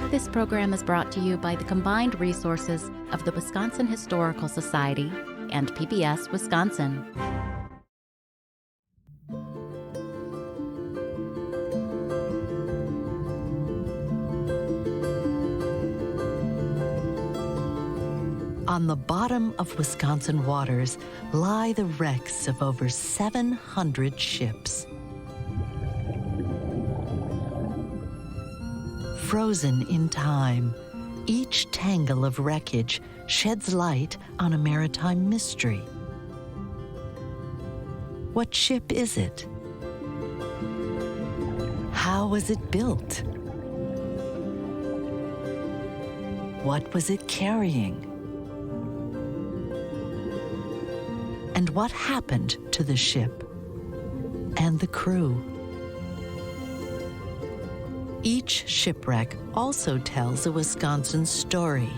This program is brought to you by the combined resources of the Wisconsin Historical Society and PBS Wisconsin. On the bottom of Wisconsin waters lie the wrecks of over 700 ships. Frozen in time, each tangle of wreckage sheds light on a maritime mystery. What ship is it? How was it built? What was it carrying? And what happened to the ship and the crew? Each shipwreck also tells a Wisconsin story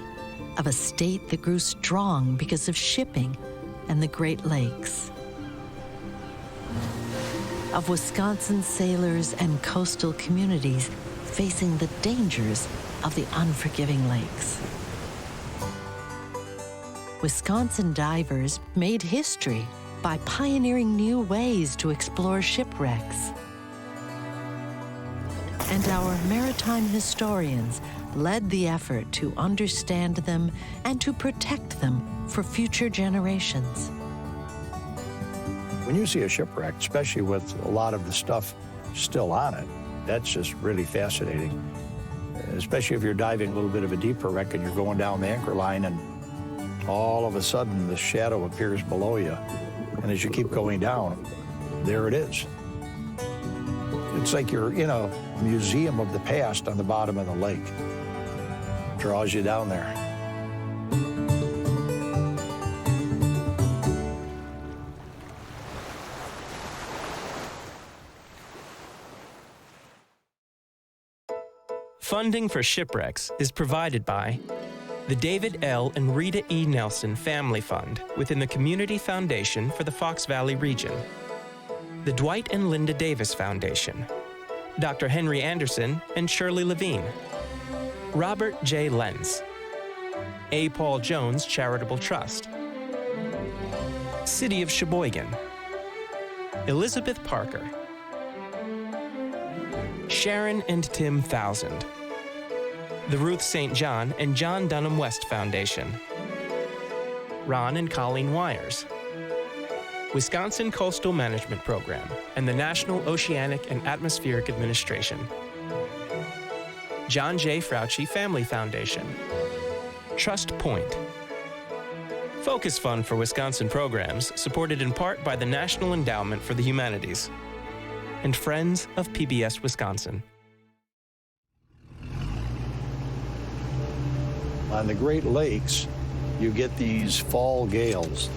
of a state that grew strong because of shipping and the Great Lakes. Of Wisconsin sailors and coastal communities facing the dangers of the unforgiving lakes. Wisconsin divers made history by pioneering new ways to explore shipwrecks. And our maritime historians led the effort to understand them and to protect them for future generations. When you see a shipwreck, especially with a lot of the stuff still on it, that's just really fascinating. Especially if you're diving a little bit of a deeper wreck and you're going down the anchor line and all of a sudden the shadow appears below you. And as you keep going down, there it is. It's like you're in a museum of the past on the bottom of the lake. It draws you down there. Funding for shipwrecks is provided by the David L. and Rita E. Nelson Family Fund within the Community Foundation for the Fox Valley region, the Dwight and Linda Davis Foundation, Dr. Henry Anderson and Shirley Levine, Robert J. Lenz, A. Paul Jones Charitable Trust, City of Sheboygan, Elizabeth Parker, Sharon and Tim Thousand, the Ruth St. John and John Dunham West Foundation, Ron and Colleen Wires, Wisconsin Coastal Management Program, and the National Oceanic and Atmospheric Administration, John J. Frautschi Family Foundation, Trust Point, Focus Fund for Wisconsin Programs, supported in part by the National Endowment for the Humanities, and Friends of PBS Wisconsin. On the Great Lakes, you get these fall gales,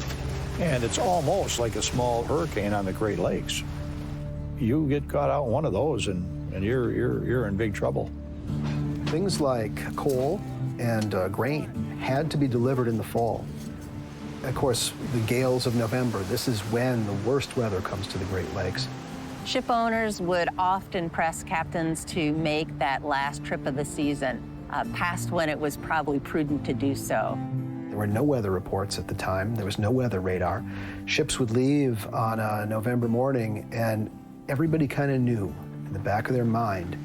and it's almost like a small hurricane on the Great Lakes. You get caught out in one of those, and you're in big trouble. Things like coal and grain had to be delivered in the fall. Of course, the gales of November, this is when the worst weather comes to the Great Lakes. Ship owners would often press captains to make that last trip of the season, past when it was probably prudent to do so. There were no weather reports at the time. There was no weather radar. Ships would leave on a November morning, and everybody kind of knew in the back of their mind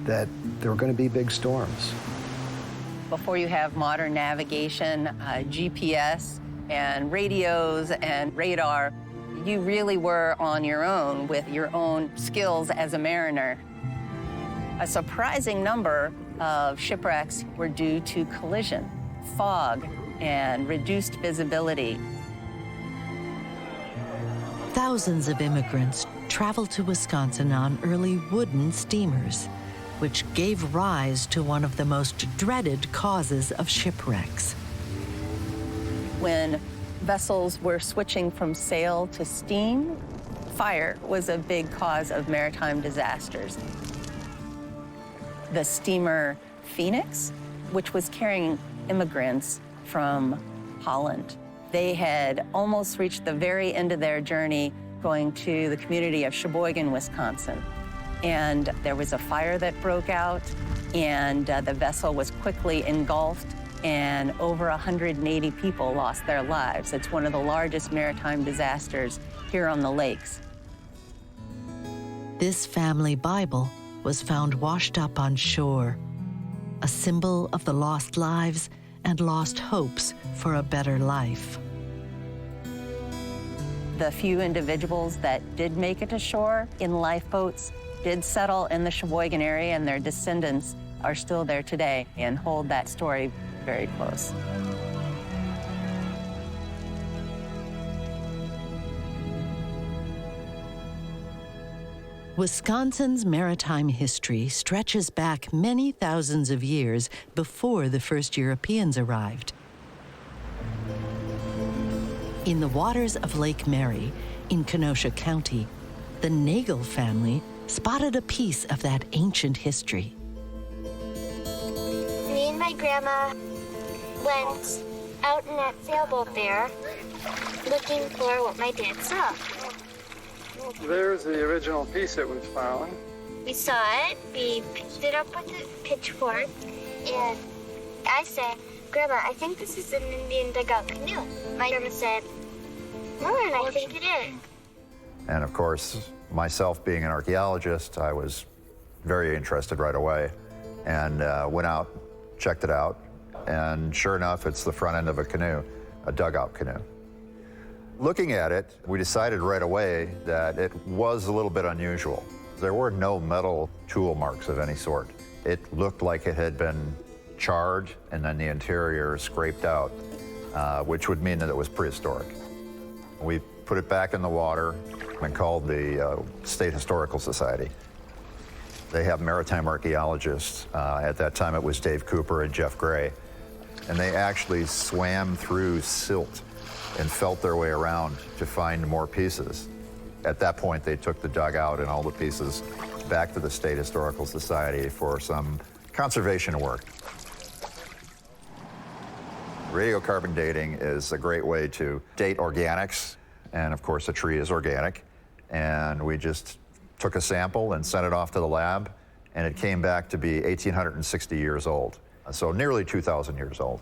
that there were going to be big storms. Before you have modern navigation, GPS, and radios and radar, you really were on your own with your own skills as a mariner. A surprising number of shipwrecks were due to collision, fog, and reduced visibility. Thousands of immigrants traveled to Wisconsin on early wooden steamers, which gave rise to one of the most dreaded causes of shipwrecks. When vessels were switching from sail to steam, fire was a big cause of maritime disasters. The steamer Phoenix, which was carrying immigrants from Holland. They had almost reached the very end of their journey going to the community of Sheboygan, Wisconsin. and there was a fire that broke out, and the vessel was quickly engulfed, and over 180 people lost their lives. It's one of the largest maritime disasters here on the lakes. This family Bible was found washed up on shore, a symbol of the lost lives and lost hopes for a better life. The few individuals that did make it to shore in lifeboats did settle in the Sheboygan area, and their descendants are still there today and hold that story very close. Wisconsin's maritime history stretches back many thousands of years before the first Europeans arrived. In the waters of Lake Mary, in Kenosha County, the Nagel family spotted a piece of that ancient history. Me and my grandma went out in that sailboat there looking for what my dad saw. There's the original piece that was found. We saw it, we picked it up with a pitchfork, and I said, Grandma, I think this is an Indian dugout canoe. My grandma said, and I think it is. And of course, myself being an archaeologist, I was very interested right away and went out, checked it out, and sure enough, it's the front end of a canoe, a dugout canoe. Looking at it, we decided right away that it was a little bit unusual. There were no metal tool marks of any sort. It looked like it had been charred and then the interior scraped out, which would mean that it was prehistoric. We put it back in the water and called the State Historical Society. They have maritime archaeologists. At that time, it was Dave Cooper and Jeff Gray. And they actually swam through silt and felt their way around to find more pieces. At that point, they took the dugout and all the pieces back to the State Historical Society for some conservation work. Radiocarbon dating is a great way to date organics, and of course a tree is organic. And we just took a sample and sent it off to the lab, and it came back to be 1,860 years old. So nearly 2,000 years old.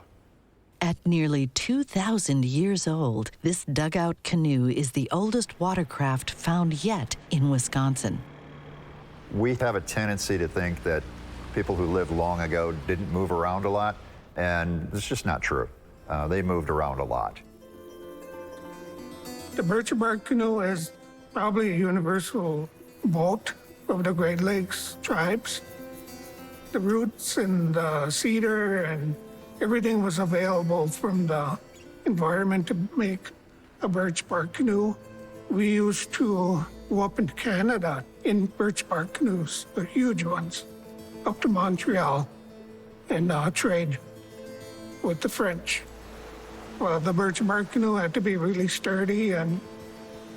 At nearly 2,000 years old, this dugout canoe is the oldest watercraft found yet in Wisconsin. We have a tendency to think that people who lived long ago didn't move around a lot, and it's just not true. They moved around a lot. The birch bark canoe is probably a universal boat of the Great Lakes tribes. The roots and the cedar and everything was available from the environment to make a birch bark canoe. We used to go up into Canada in birch bark canoes, the huge ones, up to Montreal and trade with the French. Well, the birch bark canoe had to be really sturdy and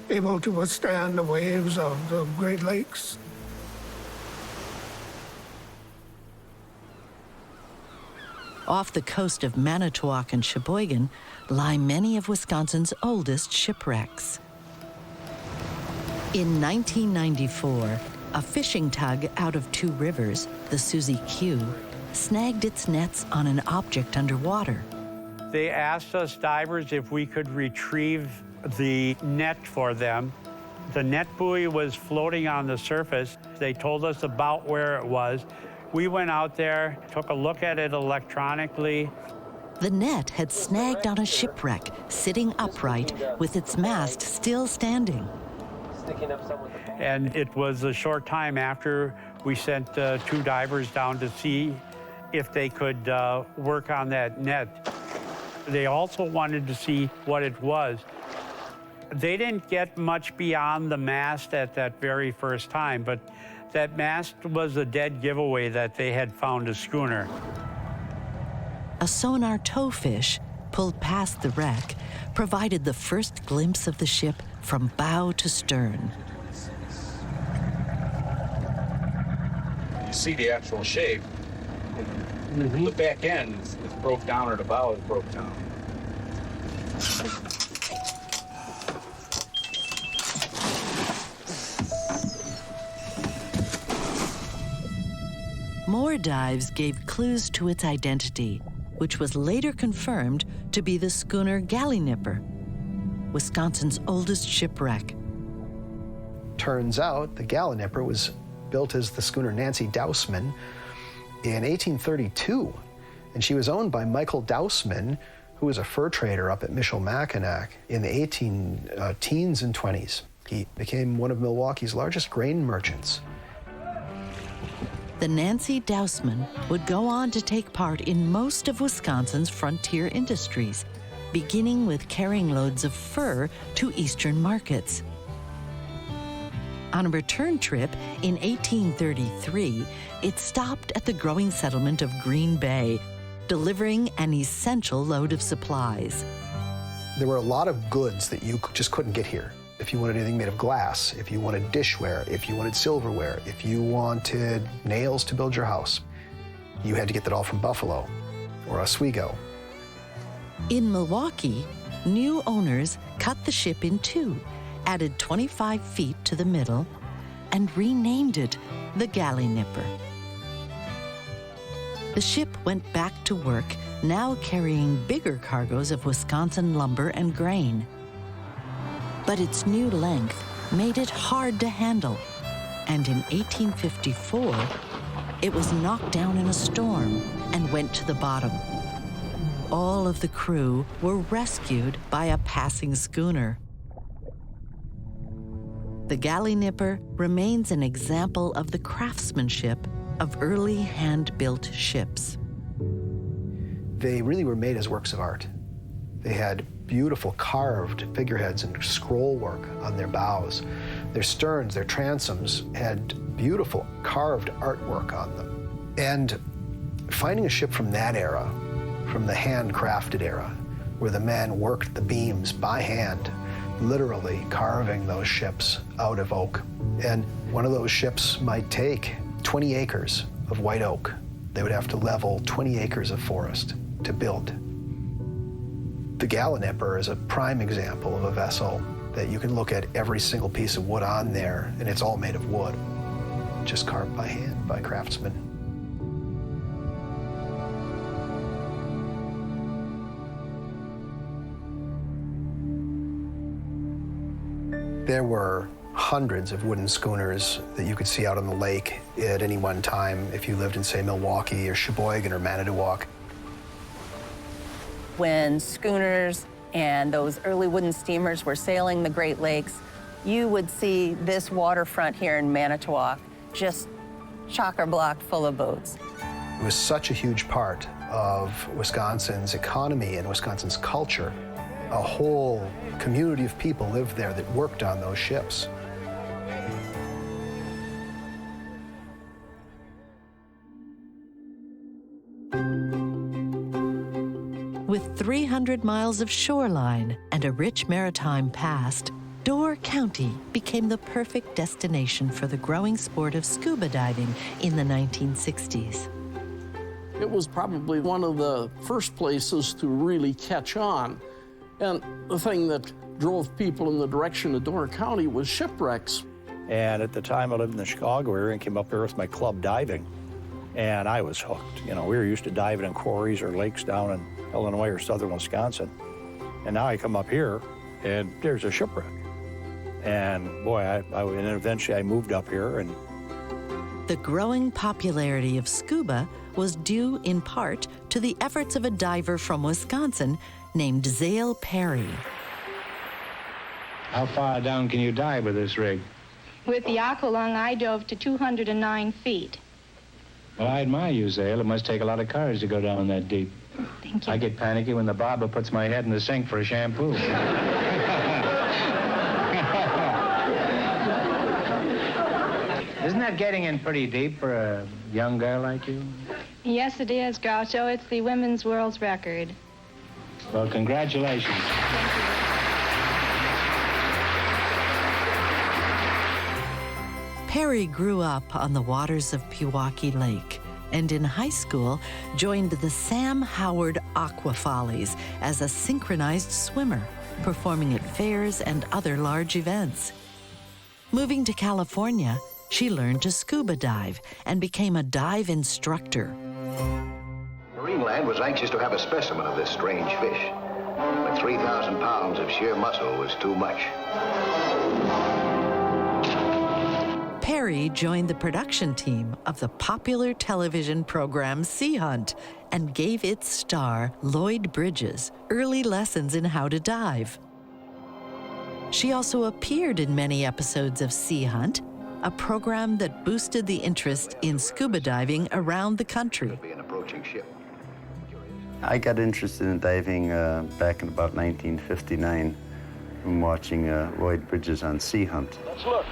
able to withstand the waves of the Great Lakes. Off the coast of Manitowoc and Sheboygan lie many of Wisconsin's oldest shipwrecks. In 1994, a fishing tug out of Two Rivers, the Susie Q, snagged its nets on an object underwater. They asked us divers if we could retrieve the net for them. The net buoy was floating on the surface. They told us about where it was. We went out there, took a look at it electronically. The net had snagged on a shipwreck, sitting upright with its mast still standing. And it was a short time after we sent 2 divers down to see if they could work on that net. They also wanted to see what it was. They didn't get much beyond the mast at that very first time, but that mast was a dead giveaway that they had found a schooner. A sonar towfish, pulled past the wreck, provided the first glimpse of the ship from bow to stern. You see the actual shape. The back end is broke down, or the bow is broke down. More dives gave clues to its identity, which was later confirmed to be the schooner Gallinipper, Wisconsin's oldest shipwreck. Turns out the Gallinipper was built as the schooner Nancy Dousman in 1832, and she was owned by Michael Dousman, who was a fur trader up at Michilimackinac in the teens and 20s. He became one of Milwaukee's largest grain merchants. The Nancy Dousman would go on to take part in most of Wisconsin's frontier industries, beginning with carrying loads of fur to eastern markets. On a return trip in 1833, it stopped at the growing settlement of Green Bay, delivering an essential load of supplies. There were a lot of goods that you just couldn't get here. If you wanted anything made of glass, if you wanted dishware, if you wanted silverware, if you wanted nails to build your house, you had to get that all from Buffalo or Oswego. In Milwaukee, new owners cut the ship in two, added 25 feet to the middle, and renamed it the Gallinipper. The ship went back to work, now carrying bigger cargoes of Wisconsin lumber and grain. But its new length made it hard to handle, and in 1854, it was knocked down in a storm and went to the bottom. All of the crew were rescued by a passing schooner. The Gallinipper remains an example of the craftsmanship of early hand-built ships. They really were made as works of art. They had beautiful carved figureheads and scroll work on their bows. Their sterns, their transoms had beautiful carved artwork on them. And finding a ship from that era, from the handcrafted era, where the men worked the beams by hand, literally carving those ships out of oak. And one of those ships might take 20 acres of white oak. They would have to level 20 acres of forest to build. The Gallinipper is a prime example of a vessel that you can look at every single piece of wood on there, and it's all made of wood, just carved by hand by craftsmen. There were hundreds of wooden schooners that you could see out on the lake at any one time if you lived in, say, Milwaukee or Sheboygan or Manitowoc. When schooners and those early wooden steamers were sailing the Great Lakes, you would see this waterfront here in Manitowoc just chock-a-block full of boats. It was such a huge part of Wisconsin's economy and Wisconsin's culture. A whole community of people lived there that worked on those ships. With 300 miles of shoreline and a rich maritime past, Door County became the perfect destination for the growing sport of scuba diving in the 1960s. It was probably one of the first places to really catch on. And the thing that drove people in the direction of Door County was shipwrecks. And at the time I lived in the Chicago area and came up here with my club diving, and I was hooked. You know, we were used to diving in quarries or lakes down in Illinois or southern Wisconsin. And now I come up here and there's a shipwreck. And boy, and eventually I moved up here. And the growing popularity of scuba was due in part to the efforts of a diver from Wisconsin named Zale Perry. How far down can you dive with this rig? With the Aqualung, I dove to 209 feet. Well, I admire you, Zale. It must take a lot of courage to go down that deep. Thank you. I get panicky when the barber puts my head in the sink for a shampoo. Isn't that getting in pretty deep for a young girl like you? Yes, it is, Groucho. It's the women's world's record. Well, congratulations. Perry grew up on the waters of Pewaukee Lake, and in high school joined the Sam Howard Aqua Follies as a synchronized swimmer, performing at fairs and other large events. Moving to California, She learned to scuba dive and became a dive instructor. Marineland was anxious to have a specimen of this strange fish, but 3,000 pounds of sheer muscle was too much. Perry joined the production team of the popular television program Sea Hunt and gave its star, Lloyd Bridges, early lessons in how to dive. She also appeared in many episodes of Sea Hunt, a program that boosted the interest in scuba diving around the country. I got interested in diving back in about 1959 from watching Lloyd Bridges on Sea Hunt. Let's look.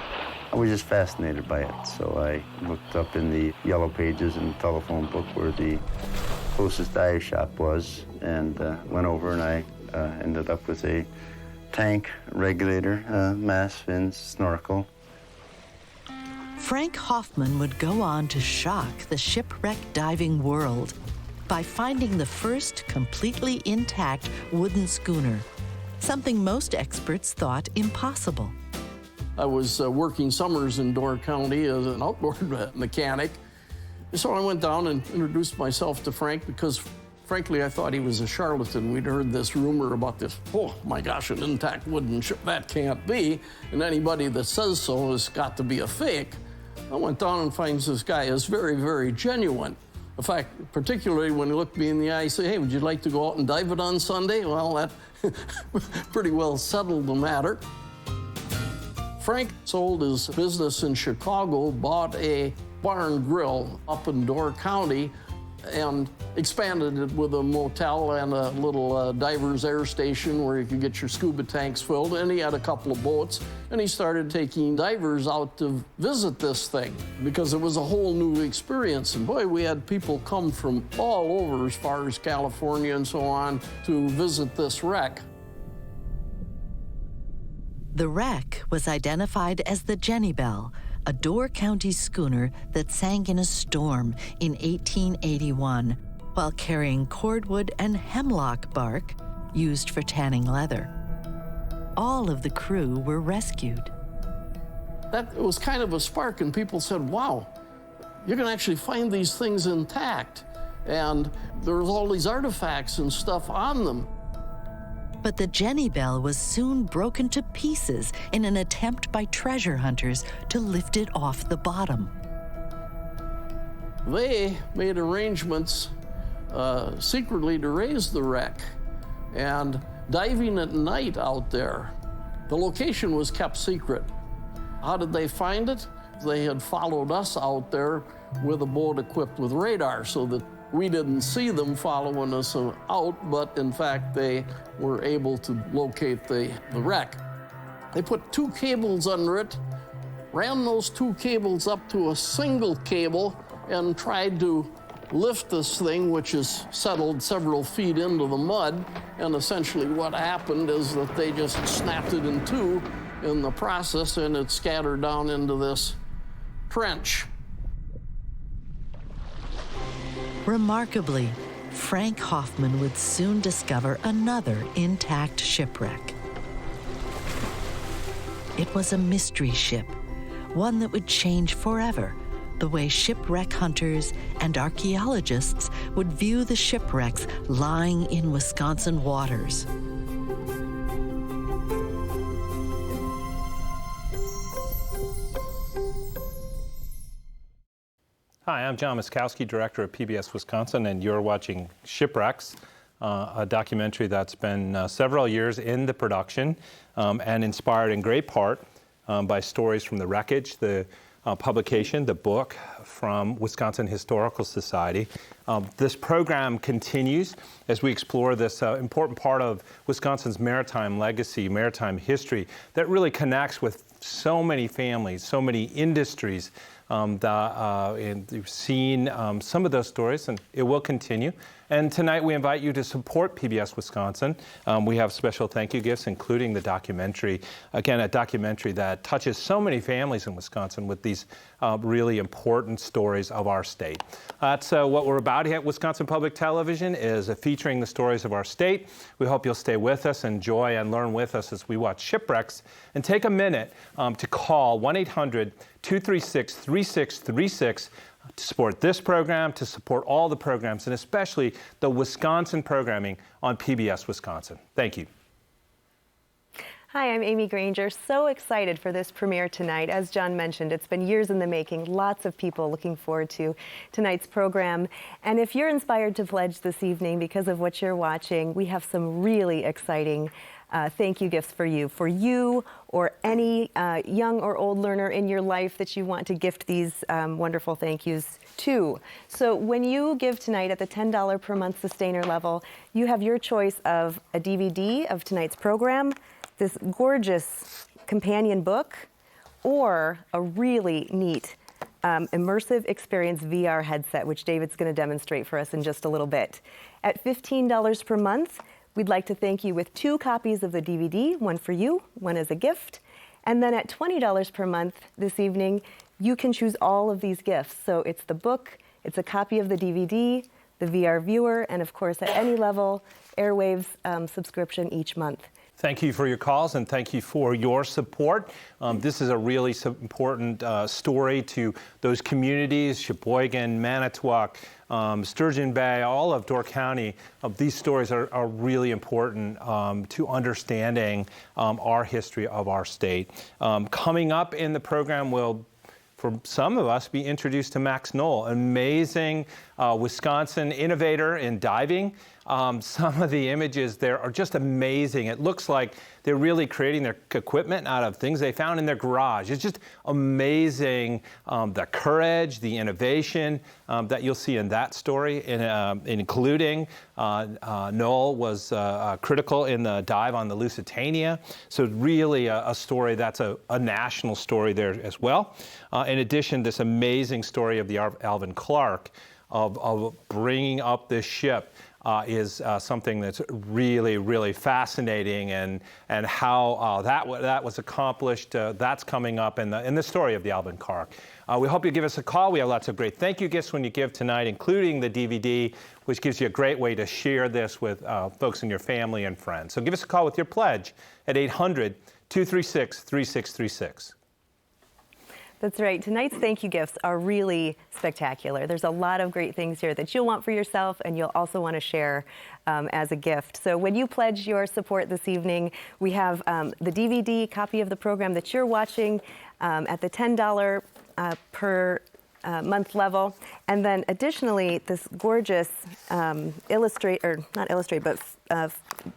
I was just fascinated by it, so I looked up in the yellow pages in the telephone book where the closest dive shop was, and went over, and I ended up with a tank, regulator, mass fins, snorkel. Frank Hoffman would go on to shock the shipwreck diving world by finding the first completely intact wooden schooner, something most experts thought impossible. I was working summers in Door County as an outboard mechanic. So I went down and introduced myself to Frank because, frankly, I thought he was a charlatan. We'd heard this rumor about this, oh my gosh, an intact wooden ship, that can't be. And anybody that says so has got to be a fake. I went down and finds this guy is very, very genuine. In fact, particularly when he looked me in the eye and said, hey, would you like to go out and dive it on Sunday? Well, that pretty well settled the matter. Frank sold his business in Chicago, bought a barn grill up in Door County, and expanded it with a motel and a little diver's air station where you could get your scuba tanks filled. And he had a couple of boats, and he started taking divers out to visit this thing because it was a whole new experience. And boy, we had people come from all over, as far as California and so on, to visit this wreck. The wreck was identified as the Jenny Belle, a Door County schooner that sank in a storm in 1881 while carrying cordwood and hemlock bark used for tanning leather. All of the crew were rescued. That was kind of a spark, and people said, wow, you can actually find these things intact. And there was all these artifacts and stuff on them. But the Jenny Belle was soon broken to pieces in an attempt by treasure hunters to lift it off the bottom. They made arrangements secretly to raise the wreck, and diving at night out there, the location was kept secret. How did they find it? They had followed us out there with a boat equipped with radar so that we didn't see them following us out, but in fact, they were able to locate the wreck. They put 2 cables under it, ran those 2 cables up to a single cable, and tried to lift this thing, which is settled several feet into the mud. And essentially what happened is that they just snapped it in 2 in the process, and it scattered down into this trench. Remarkably, Frank Hoffman would soon discover another intact shipwreck. It was a mystery ship, one that would change forever the way shipwreck hunters and archaeologists would view the shipwrecks lying in Wisconsin waters. Hi, I'm John Muskowski, Director of PBS Wisconsin, and you're watching Shipwrecks, a documentary that's been several years in the production and inspired in great part by stories from the wreckage, the publication, the book from Wisconsin Historical Society. This program continues as we explore this important part of Wisconsin's maritime legacy, maritime history that really connects with so many families, so many industries. And you've seen some of those stories, and it will continue. And tonight we invite you to support PBS Wisconsin. We have special thank you gifts, including the documentary. Again, a documentary that touches so many families in Wisconsin with these really important stories of our state. That's what we're about here at Wisconsin Public Television, is featuring the stories of our state. We hope you'll stay with us, enjoy and learn with us as we watch Shipwrecks, and take a minute to call 1-800-236-3636 to support this program, to support all the programs, and especially the Wisconsin programming on PBS Wisconsin. Thank you. Hi, I'm Amy Granger. So excited for this premiere tonight. As John mentioned, it's been years in the making. Lots of people looking forward to tonight's program. And if you're inspired to pledge this evening because of what you're watching, we have some really exciting thank you gifts for you or any young or old learner in your life that you want to gift these wonderful thank yous to. So when you give tonight at the $10 per month sustainer level, you have your choice of a DVD of tonight's program, this gorgeous companion book, or a really neat immersive experience VR headset, which David's going to demonstrate for us in just a little bit. At $15 per month, we'd like to thank you with 2 copies of the DVD, one for you, one as a gift. And then at $20 per month this evening, you can choose all of these gifts. So it's the book, it's a copy of the DVD, the VR viewer, and of course, at any level, Airwaves subscription each month. Thank you for your calls and thank you for your support. This is a really important story to those communities, Sheboygan, Manitowoc, Sturgeon Bay, all of Door County. These stories are really important to understanding our history of our state. Coming up in the program, we'll, for some of us, be introduced to Max Knoll, amazing Wisconsin innovator in diving. Some of the images there are just amazing. It looks like they're really creating their equipment out of things they found in their garage. It's just amazing, the courage, the innovation that you'll see in that story, including Knoll was critical in the dive on the Lusitania. So really a story that's a national story there as well. In addition, this amazing story of the Alvin Clark of bringing up this ship is something that's really, really fascinating, and how that was accomplished. That's coming up in the story of the Alvin Clark. We hope you give us a call. We have lots of great thank you gifts when you give tonight, including the DVD, which gives you a great way to share this with folks in your family and friends. So give us a call with your pledge at 800-236-3636. That's right. Tonight's thank you gifts are really spectacular. There's a lot of great things here that you'll want for yourself and you'll also want to share as a gift. So when you pledge your support this evening, we have the DVD copy of the program that you're watching at the $10 per month level. And then additionally, this gorgeous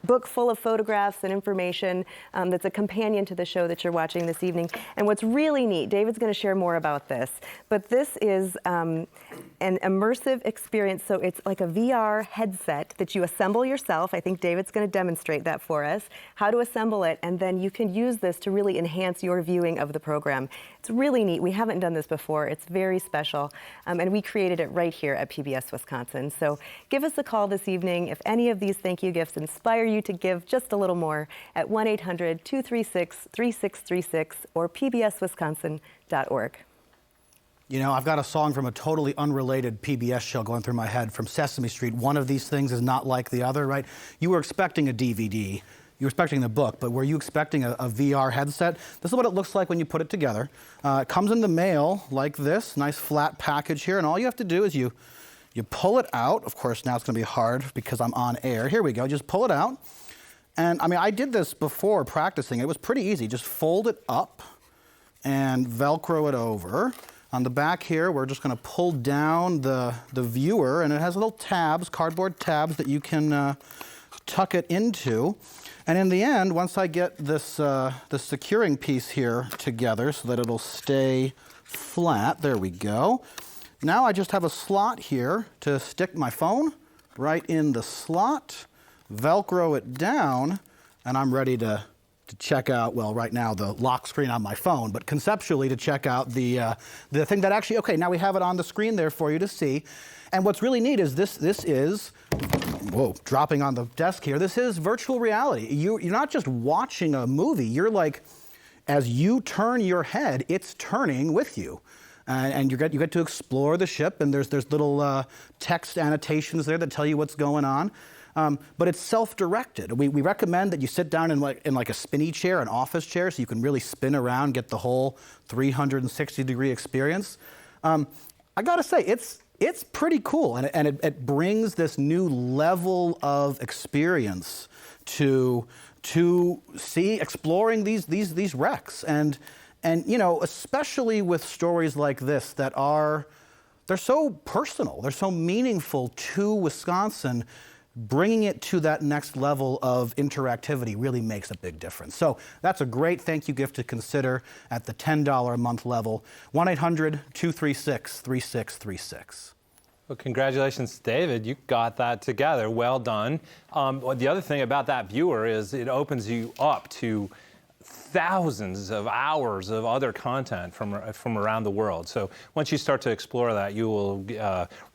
book full of photographs and information that's a companion to the show that you're watching this evening. And what's really neat, David's going to share more about this, but this is an immersive experience. So it's like a VR headset that you assemble yourself. I think David's going to demonstrate that for us, how to assemble it, and then you can use this to really enhance your viewing of the program. It's really neat. We haven't done this before. It's very special, and we created it right here at PBS Wisconsin. So give us a call this evening if any of these thank you gifts inspire you to give just a little more at 1-800-236-3636 or pbswisconsin.org. You know, I've got a song from a totally unrelated PBS show going through my head from Sesame Street. One of these things is not like the other, right? You were expecting a DVD. You were expecting the book, but were you expecting a VR headset? This is what it looks like when you put it together. It comes in the mail like this, nice flat package here, and all you have to do is you pull it out. Of course, now it's going to be hard because I'm on air. Here we go. Just pull it out. And I mean, I did this before practicing. It was pretty easy. Just fold it up and Velcro it over. On the back here, we're just going to pull down the viewer, and it has little tabs, cardboard tabs that you can tuck it into. And in the end, once I get this the securing piece here together so that it'll stay flat, there we go. Now I just have a slot here to stick my phone right in the slot, Velcro it down, and I'm ready to check out, well, right now the lock screen on my phone, but conceptually to check out the thing that actually, okay, now we have it on the screen there for you to see. And what's really neat is this is, whoa, dropping on the desk here, this is virtual reality. You're not just watching a movie, you're like, as you turn your head, it's turning with you. And you get to explore the ship, and there's little text annotations there that tell you what's going on. but it's self-directed. We recommend that you sit down in like a spinny chair, an office chair, so you can really spin around, get the whole 360-degree experience. I gotta say, it's pretty cool, and it brings this new level of experience to exploring these wrecks, and you know, especially with stories like this that they're so personal, they're so meaningful to Wisconsin. Bringing it to that next level of interactivity really makes a big difference. So that's a great thank you gift to consider at the $10 a month level. 1-800-236-3636. Well, congratulations, David. You got that together. Well done. The other thing about that viewer is it opens you up to thousands of hours of other content from around the world. So once you start to explore that, you will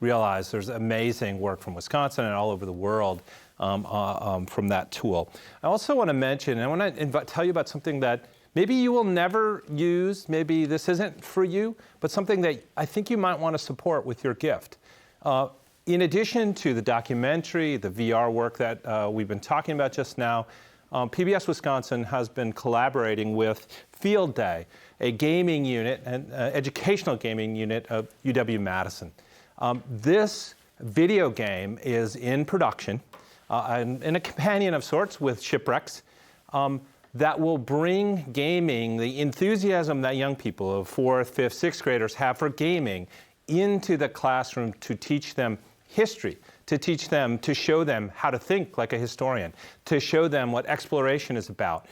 realize there's amazing work from Wisconsin and all over the world from that tool. I also want to mention, and I want to tell you about something that maybe you will never use, maybe this isn't for you, but something that I think you might want to support with your gift. In addition to the documentary, the VR work that we've been talking about just now, PBS Wisconsin has been collaborating with Field Day, a gaming unit, an educational gaming unit of UW-Madison. This video game is in production and a companion of sorts with Shipwrecks that will bring gaming, the enthusiasm that young people of 4th, 5th, 6th graders have for gaming into the classroom to teach them history, to teach them, to show them how to think like a historian, to show them what exploration is about,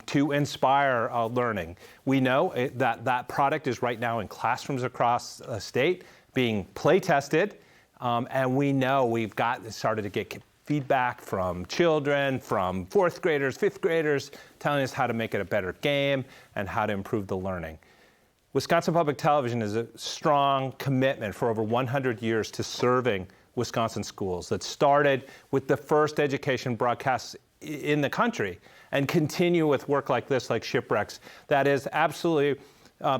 to inspire learning. We know that product is right now in classrooms across the state being play tested, and we know we've started to get feedback from children, from 4th graders, 5th graders, telling us how to make it a better game and how to improve the learning. Wisconsin Public Television is a strong commitment for over 100 years to serving Wisconsin schools that started with the first education broadcasts in the country and continue with work like this, like Shipwrecks. That is absolutely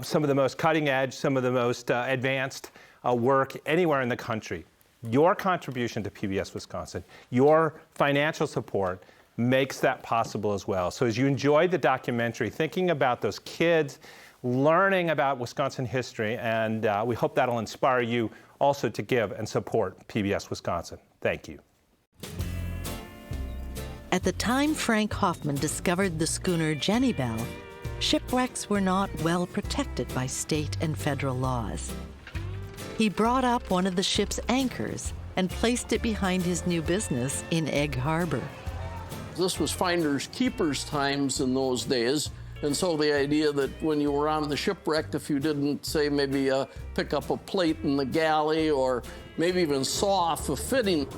some of the most cutting edge, some of the most advanced work anywhere in the country. Your contribution to PBS Wisconsin, your financial support makes that possible as well. So as you enjoy the documentary, thinking about those kids, learning about Wisconsin history, and we hope that'll inspire you also to give and support PBS Wisconsin. Thank you. At the time Frank Hoffman discovered the schooner Jenny Belle, shipwrecks were not well protected by state and federal laws. He brought up one of the ship's anchors and placed it behind his new business in Egg Harbor. This was finders keepers times in those days. And so the idea that when you were on the shipwreck, if you didn't, say, maybe pick up a plate in the galley or maybe even saw off a fitting,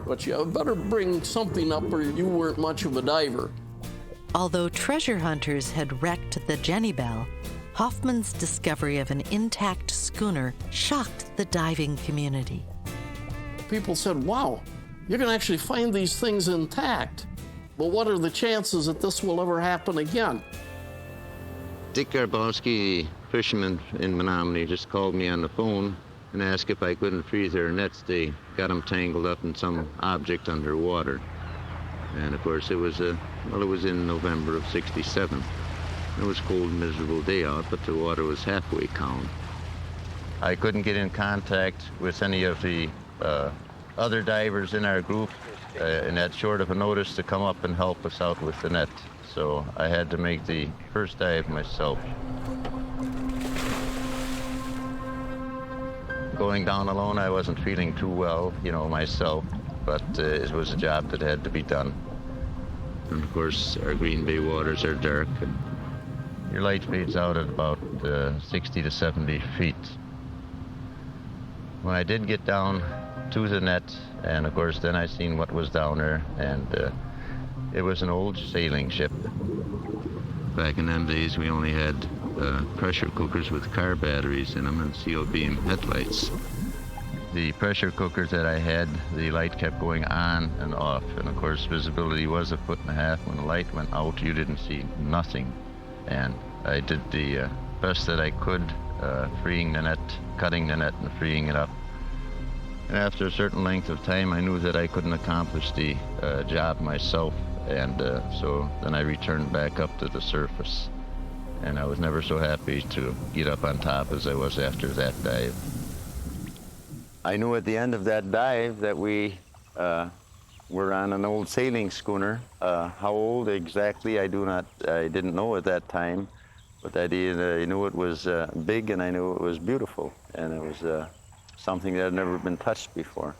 but you better bring something up or you weren't much of a diver. Although treasure hunters had wrecked the Jenny Belle, Hoffman's discovery of an intact schooner shocked the diving community. People said, wow, you can actually find these things intact. But what are the chances that this will ever happen again? Dick Garbowski, fisherman in Menominee, just called me on the phone and asked if I couldn't freeze their nets. They got them tangled up in some object underwater. And of course it was it was in November of '67. It was a cold, miserable day out, but the water was halfway calm. I couldn't get in contact with any of the other divers in our group in that short of a notice to come up and help us out with the net. So I had to make the first dive myself. Going down alone, I wasn't feeling too well, myself, but it was a job that had to be done. And of course, our Green Bay waters are dark, and your light fades out at about 60 to 70 feet. When I did get down to the net, and of course, then I seen what was down there, and it was an old sailing ship. Back in them days, we only had pressure cookers with car batteries in them and steel beam headlights. The pressure cookers that I had, the light kept going on and off, and of course visibility was 1.5 feet. When the light went out, you didn't see nothing. And I did the best that I could, freeing the net, cutting the net and freeing it up. And after a certain length of time, I knew that I couldn't accomplish the job myself, and so then I returned back up to the surface. And I was never so happy to get up on top as I was after that dive. I knew at the end of that dive that we were on an old sailing schooner. How old exactly, I didn't know at that time, but I knew it was big, and I knew it was beautiful, and it was something that had never been touched before.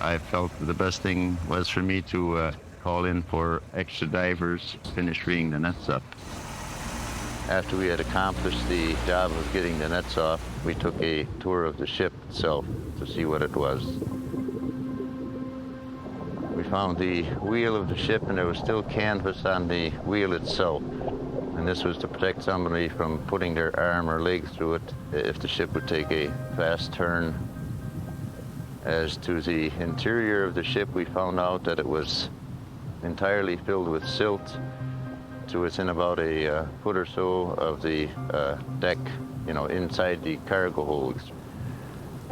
I felt the best thing was for me to call in for extra divers, finish reeing the nets up. After we had accomplished the job of getting the nets off, we took a tour of the ship itself to see what it was. We found the wheel of the ship, and there was still canvas on the wheel itself. And this was to protect somebody from putting their arm or leg through it if the ship would take a fast turn. As to the interior of the ship, we found out that it was entirely filled with silt to within about a foot or so of the deck, inside the cargo holds.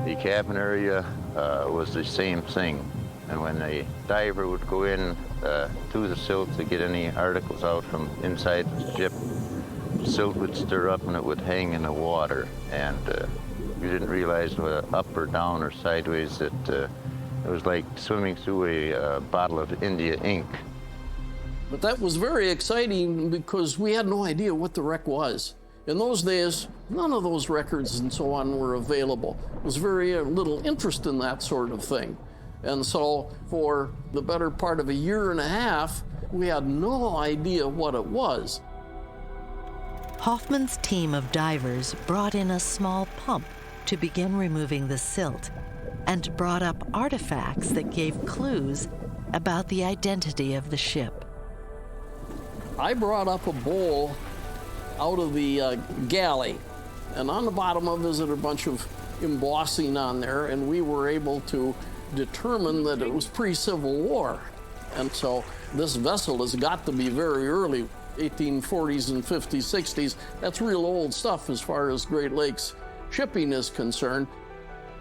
The cabin area was the same thing. And when a diver would go in to the silt to get any articles out from inside the ship, the silt would stir up and it would hang in the water. And you didn't realize up or down or sideways that it was like swimming through a bottle of India ink. But that was very exciting because we had no idea what the wreck was. In those days, none of those records and so on were available. There was very little interest in that sort of thing. And so for the better part of a year and a half, we had no idea what it was. Hoffman's team of divers brought in a small pump to begin removing the silt and brought up artifacts that gave clues about the identity of the ship. I brought up a bowl out of the galley, and on the bottom of it is a bunch of embossing on there, and we were able to determine that it was pre-Civil War. And so this vessel has got to be very early, 1840s and 50s, 60s. That's real old stuff as far as Great Lakes shipping is concerned.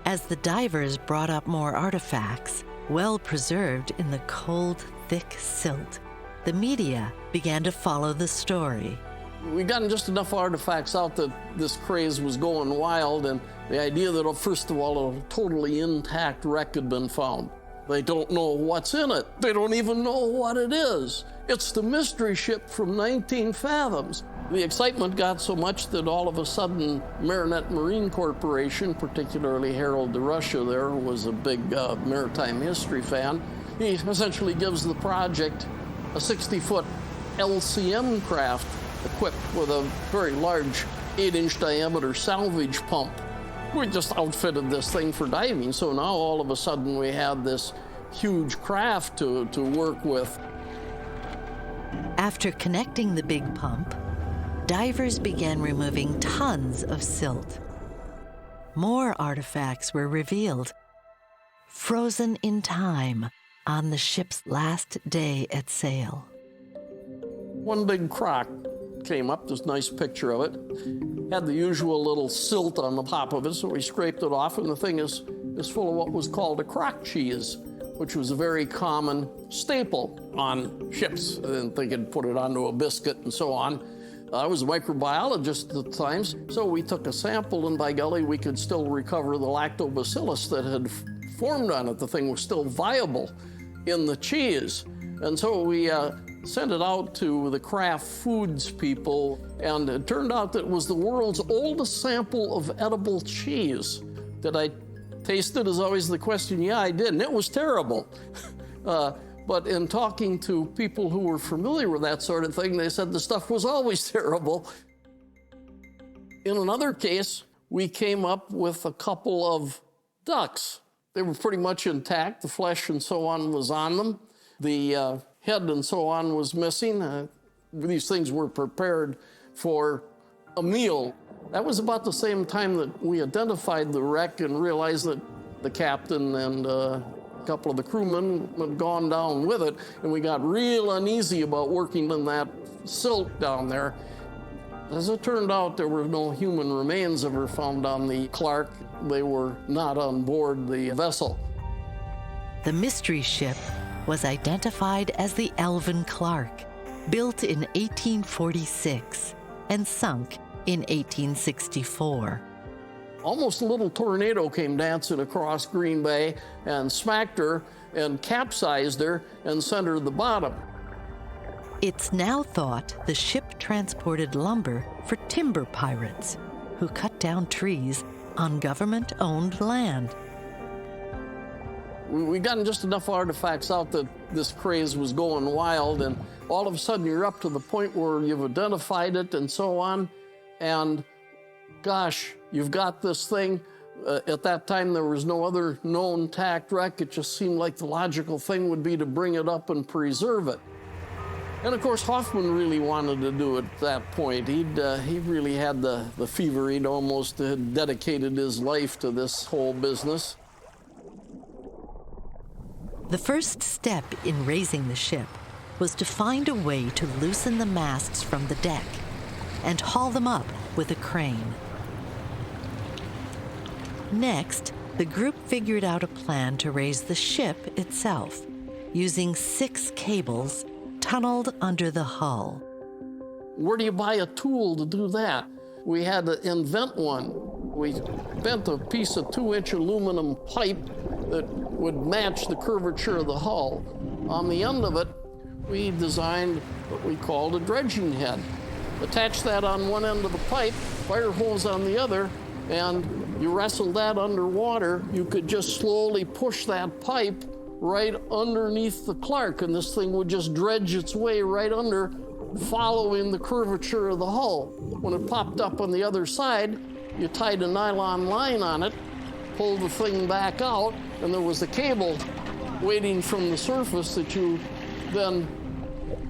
As the divers brought up more artifacts, well preserved in the cold, thick silt, the media began to follow the story. We gotten just enough artifacts out that this craze was going wild, and the idea that, first of all, a totally intact wreck had been found. They don't know what's in it. They don't even know what it is. It's the mystery ship from 19 Fathoms. The excitement got so much that all of a sudden, Marinette Marine Corporation, particularly Harold DeRusha there, who was a big maritime history fan, he essentially gives the project a 60-foot LCM craft equipped with a very large 8-inch diameter salvage pump. We just outfitted this thing for diving, so now all of a sudden we had this huge craft to work with. After connecting the big pump, divers began removing tons of silt. More artifacts were revealed, frozen in time on the ship's last day at sail. One big crock came up, this nice picture of it. Had the usual little silt on the top of it, so we scraped it off, and the thing is full of what was called a crock cheese, which was a very common staple on ships. I didn't think I'd put it onto a biscuit and so on. I was a microbiologist at the time, so we took a sample, and by golly, we could still recover the lactobacillus that had formed on it. The thing was still viable in the cheese. And so we sent it out to the Kraft Foods people, and it turned out that it was the world's oldest sample of edible cheese. Did I taste it is always the question. Yeah, I did, and it was terrible. But in talking to people who were familiar with that sort of thing, they said the stuff was always terrible. In another case, we came up with a couple of ducks. They were pretty much intact. The flesh and so on was on them. The head and so on was missing. These things were prepared for a meal. That was about the same time that we identified the wreck and realized that the captain and a couple of the crewmen had gone down with it, and we got real uneasy about working in that silt down there. As it turned out, there were no human remains ever found on the Clark. They were not on board the vessel. The mystery ship was identified as the Alvin Clark, built in 1846 and sunk in 1864. Almost a little tornado came dancing across Green Bay and smacked her and capsized her and sent her to the bottom. It's now thought the ship transported lumber for timber pirates who cut down trees on government-owned land. We gotten just enough artifacts out that this craze was going wild, and all of a sudden you're up to the point where you've identified it and so on, and gosh, you've got this thing. At that time, there was no other known tacked wreck. It just seemed like the logical thing would be to bring it up and preserve it. And of course, Hoffman really wanted to do it at that point. He really had the fever. He'd almost dedicated his life to this whole business. The first step in raising the ship was to find a way to loosen the masts from the deck and haul them up with a crane. Next, the group figured out a plan to raise the ship itself, using 6 cables tunneled under the hull. Where do you buy a tool to do that? We had to invent one. We bent a piece of 2-inch aluminum pipe that would match the curvature of the hull. On the end of it, we designed what we called a dredging head. Attach that on one end of the pipe, fire hose on the other, and you wrestle that underwater. You could just slowly push that pipe right underneath the Clark, and this thing would just dredge its way right under, following the curvature of the hull. When it popped up on the other side, you tied a nylon line on it, pulled the thing back out, and there was a cable waiting from the surface that you then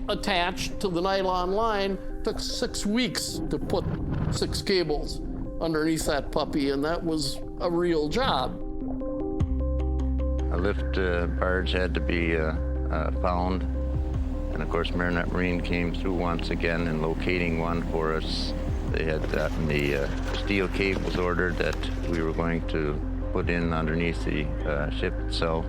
attached to the nylon line. It took 6 weeks to put 6 cables underneath that puppy, and that was a real job. A lift barge had to be found, and of course Marinette Marine came through once again in locating one for us. They had gotten the steel cables ordered that we were going to put in underneath the ship itself.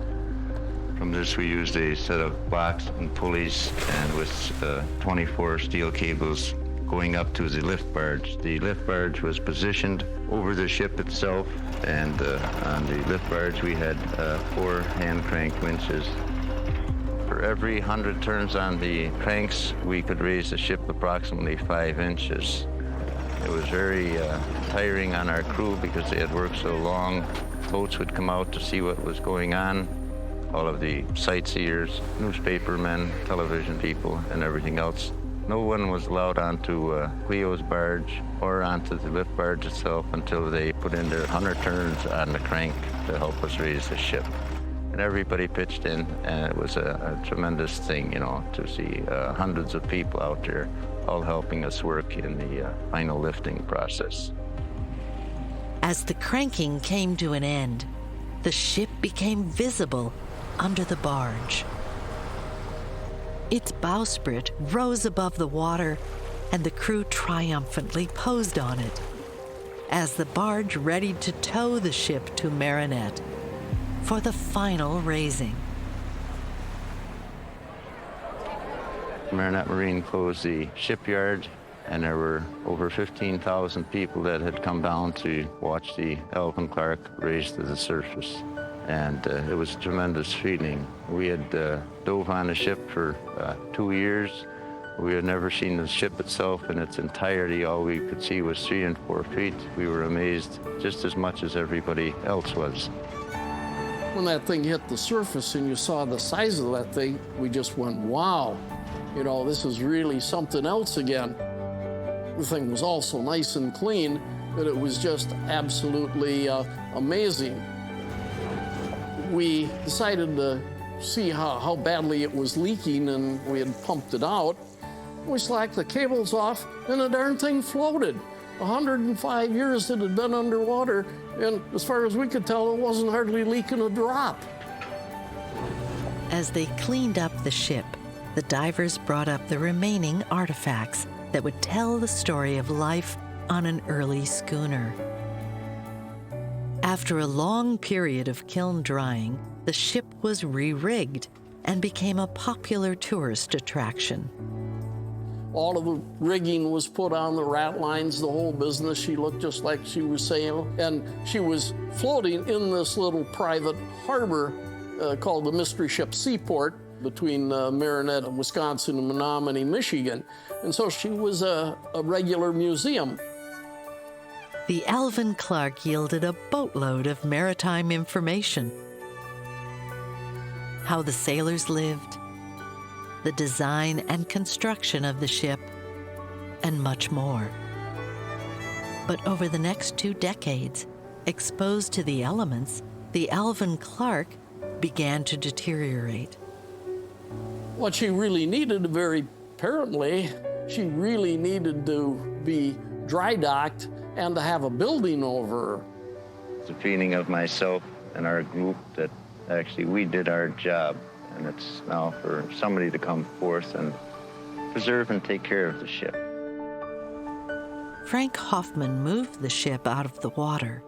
From this we used a set of blocks and pulleys, and with 24 steel cables going up to the lift barge. The lift barge was positioned over the ship itself, and on the lift barge we had 4 hand crank winches. For every 100 turns on the cranks, we could raise the ship approximately 5 inches. It was very tiring on our crew because they had worked so long. Boats would come out to see what was going on. All of the sightseers, newspapermen, television people, and everything else. No one was allowed onto Cleo's barge or onto the lift barge itself until they put in their 100 turns on the crank to help us raise the ship. And everybody pitched in, and it was a tremendous thing, you know, to see hundreds of people out there all helping us work in the final lifting process. As the cranking came to an end, the ship became visible under the barge. Its bowsprit rose above the water, and the crew triumphantly posed on it as the barge readied to tow the ship to Marinette for the final raising. Marinette Marine closed the shipyard, and there were over 15,000 people that had come down to watch the Alvin Clark raise to the surface. And it was a tremendous feeling. We had dove on the ship for 2 years. We had never seen the ship itself in its entirety. All we could see was 3 and 4 feet. We were amazed just as much as everybody else was. When that thing hit the surface and you saw the size of that thing, we just went, wow. You know, this is really something else again. The thing was also nice and clean, but it was just absolutely amazing. We decided to see how badly it was leaking, and we had pumped it out. We slacked the cables off, and the darn thing floated. 105 years it had been underwater, and as far as we could tell, it wasn't hardly leaking a drop. As they cleaned up the ship, the divers brought up the remaining artifacts that would tell the story of life on an early schooner. After a long period of kiln drying, the ship was re-rigged and became a popular tourist attraction. All of the rigging was put on the ratlines, the whole business. She looked just like she was sailing. And she was floating in this little private harbor called the Mystery Ship Seaport between Marinette, Wisconsin, and Menominee, Michigan. And so she was a regular museum. The Alvin Clark yielded a boatload of maritime information. How the sailors lived, the design and construction of the ship, and much more. But over the next 2 decades, exposed to the elements, the Alvin Clark began to deteriorate. What she really needed, very apparently, she really needed to be dry docked and to have a building over her. It's a feeling of myself and our group that actually we did our job, and it's now for somebody to come forth and preserve and take care of the ship. Frank Hoffman moved the ship out of the water,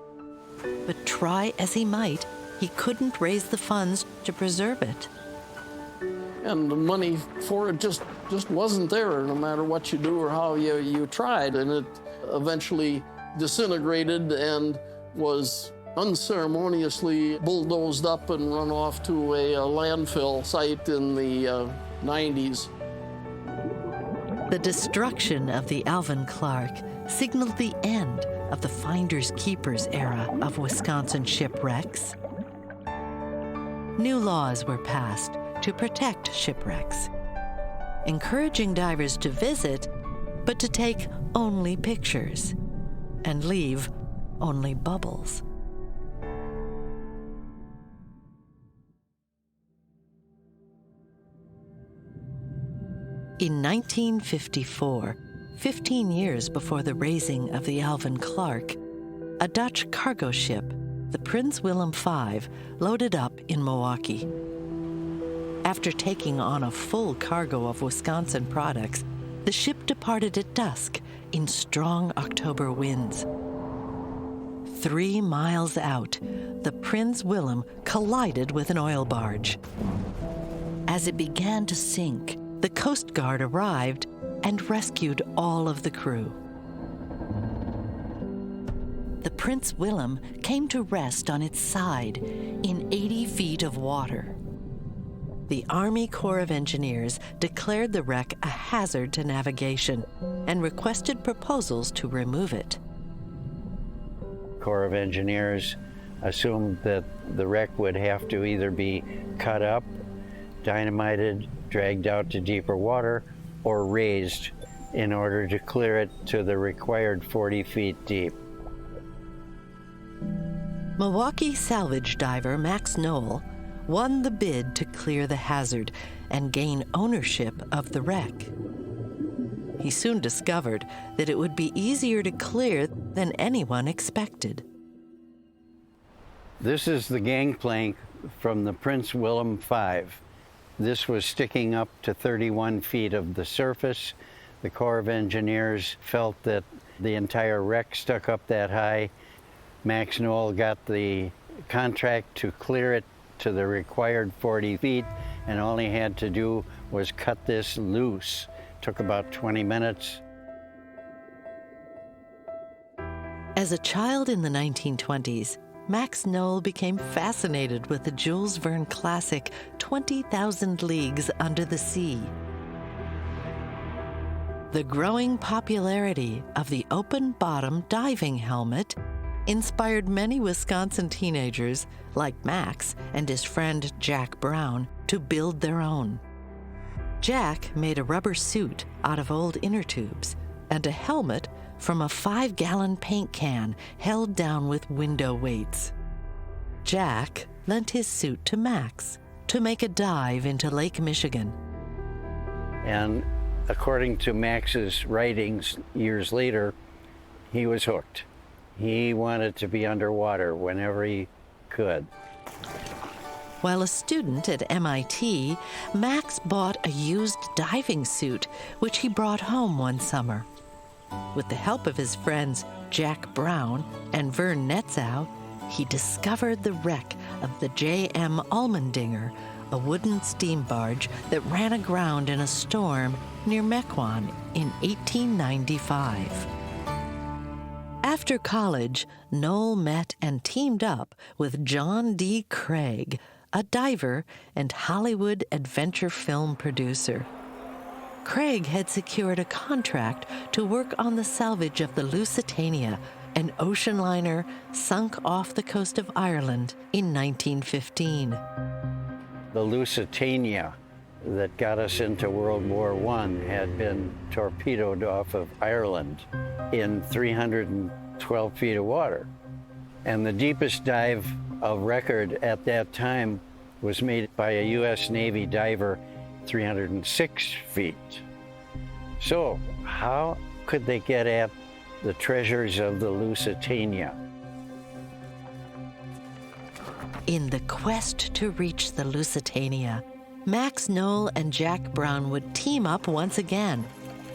but try as he might, he couldn't raise the funds to preserve it. And the money for it just wasn't there, no matter what you do or how you tried. And it eventually disintegrated and was unceremoniously bulldozed up and run off to a landfill site in the 90s. The destruction of the Alvin Clark signaled the end of the finders-keepers era of Wisconsin shipwrecks. New laws were passed to protect shipwrecks, encouraging divers to visit, but to take only pictures and leave only bubbles. In 1954, 15 years before the raising of the Alvin Clark, a Dutch cargo ship, the Prince Willem V, loaded up in Milwaukee. After taking on a full cargo of Wisconsin products, the ship departed at dusk in strong October winds. 3 miles out, the Prince Willem collided with an oil barge. As it began to sink, the Coast Guard arrived and rescued all of the crew. The Prince Willem came to rest on its side in 80 feet of water. The Army Corps of Engineers declared the wreck a hazard to navigation and requested proposals to remove it. Corps of Engineers assumed that the wreck would have to either be cut up, dynamited, dragged out to deeper water, or raised in order to clear it to the required 40 feet deep. Milwaukee salvage diver Max Knoll won the bid to clear the hazard and gain ownership of the wreck. He soon discovered that it would be easier to clear than anyone expected. This is the gangplank from the Prince Willem V. This was sticking up to 31 feet of the surface. The Corps of Engineers felt that the entire wreck stuck up that high. Max Knoll got the contract to clear it to the required 40 feet, and all he had to do was cut this loose. Took about 20 minutes. As a child in the 1920s, Max Knoll became fascinated with the Jules Verne classic 20,000 Leagues Under the Sea. The growing popularity of the open-bottom diving helmet inspired many Wisconsin teenagers, like Max and his friend Jack Brown, to build their own. Jack made a rubber suit out of old inner tubes and a helmet from a 5-gallon paint can held down with window weights. Jack lent his suit to Max to make a dive into Lake Michigan. And according to Max's writings years later, he was hooked. He wanted to be underwater whenever he could. While a student at MIT, Max bought a used diving suit, which he brought home one summer. With the help of his friends Jack Brown and Vern Netzow, he discovered the wreck of the J.M. Allmendinger, a wooden steam barge that ran aground in a storm near Mequon in 1895. After college, Noel met and teamed up with John D. Craig, a diver and Hollywood adventure film producer. Craig had secured a contract to work on the salvage of the Lusitania, an ocean liner sunk off the coast of Ireland in 1915. The Lusitania that got us into World War I had been torpedoed off of Ireland in 312 feet of water. And the deepest dive of record at that time was made by a U.S. Navy diver 306 feet. So how could they get at the treasures of the Lusitania? In the quest to reach the Lusitania, Max Noel and Jack Brown would team up once again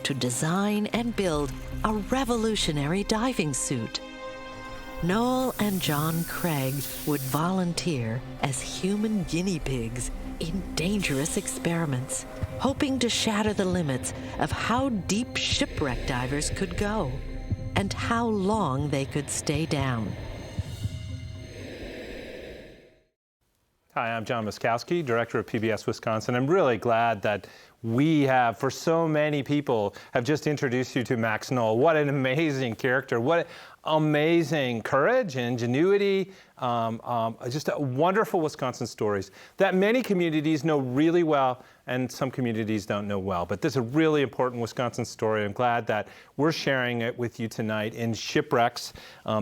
to design and build a revolutionary diving suit. Noel and John Craig would volunteer as human guinea pigs in dangerous experiments, hoping to shatter the limits of how deep shipwreck divers could go and how long they could stay down. Hi, I'm John Muskowski, Director of PBS Wisconsin. I'm really glad that we have, for so many people, have just introduced you to Max Noel. What an amazing character. What amazing courage and ingenuity. Just wonderful Wisconsin stories that many communities know really well and some communities don't know well. But this is a really important Wisconsin story. I'm glad that we're sharing it with you tonight in Shipwrecks,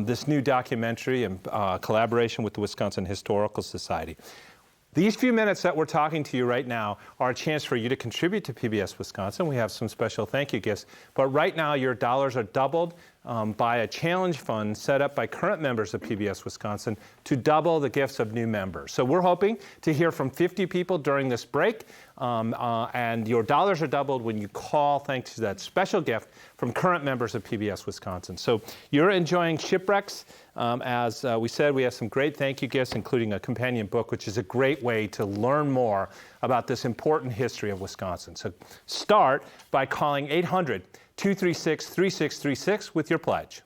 this new documentary in collaboration with the Wisconsin Historical Society. These few minutes that we're talking to you right now are a chance for you to contribute to PBS Wisconsin. We have some special thank you gifts. But right now, your dollars are doubled by a challenge fund set up by current members of PBS Wisconsin to double the gifts of new members. So we're hoping to hear from 50 people during this break. And your dollars are doubled when you call thanks to that special gift from current members of PBS Wisconsin. So you're enjoying Shipwrecks. As we said, we have some great thank you gifts, including a companion book, which is a great way to learn more about this important history of Wisconsin. So start by calling 800-236-3636 with your pledge.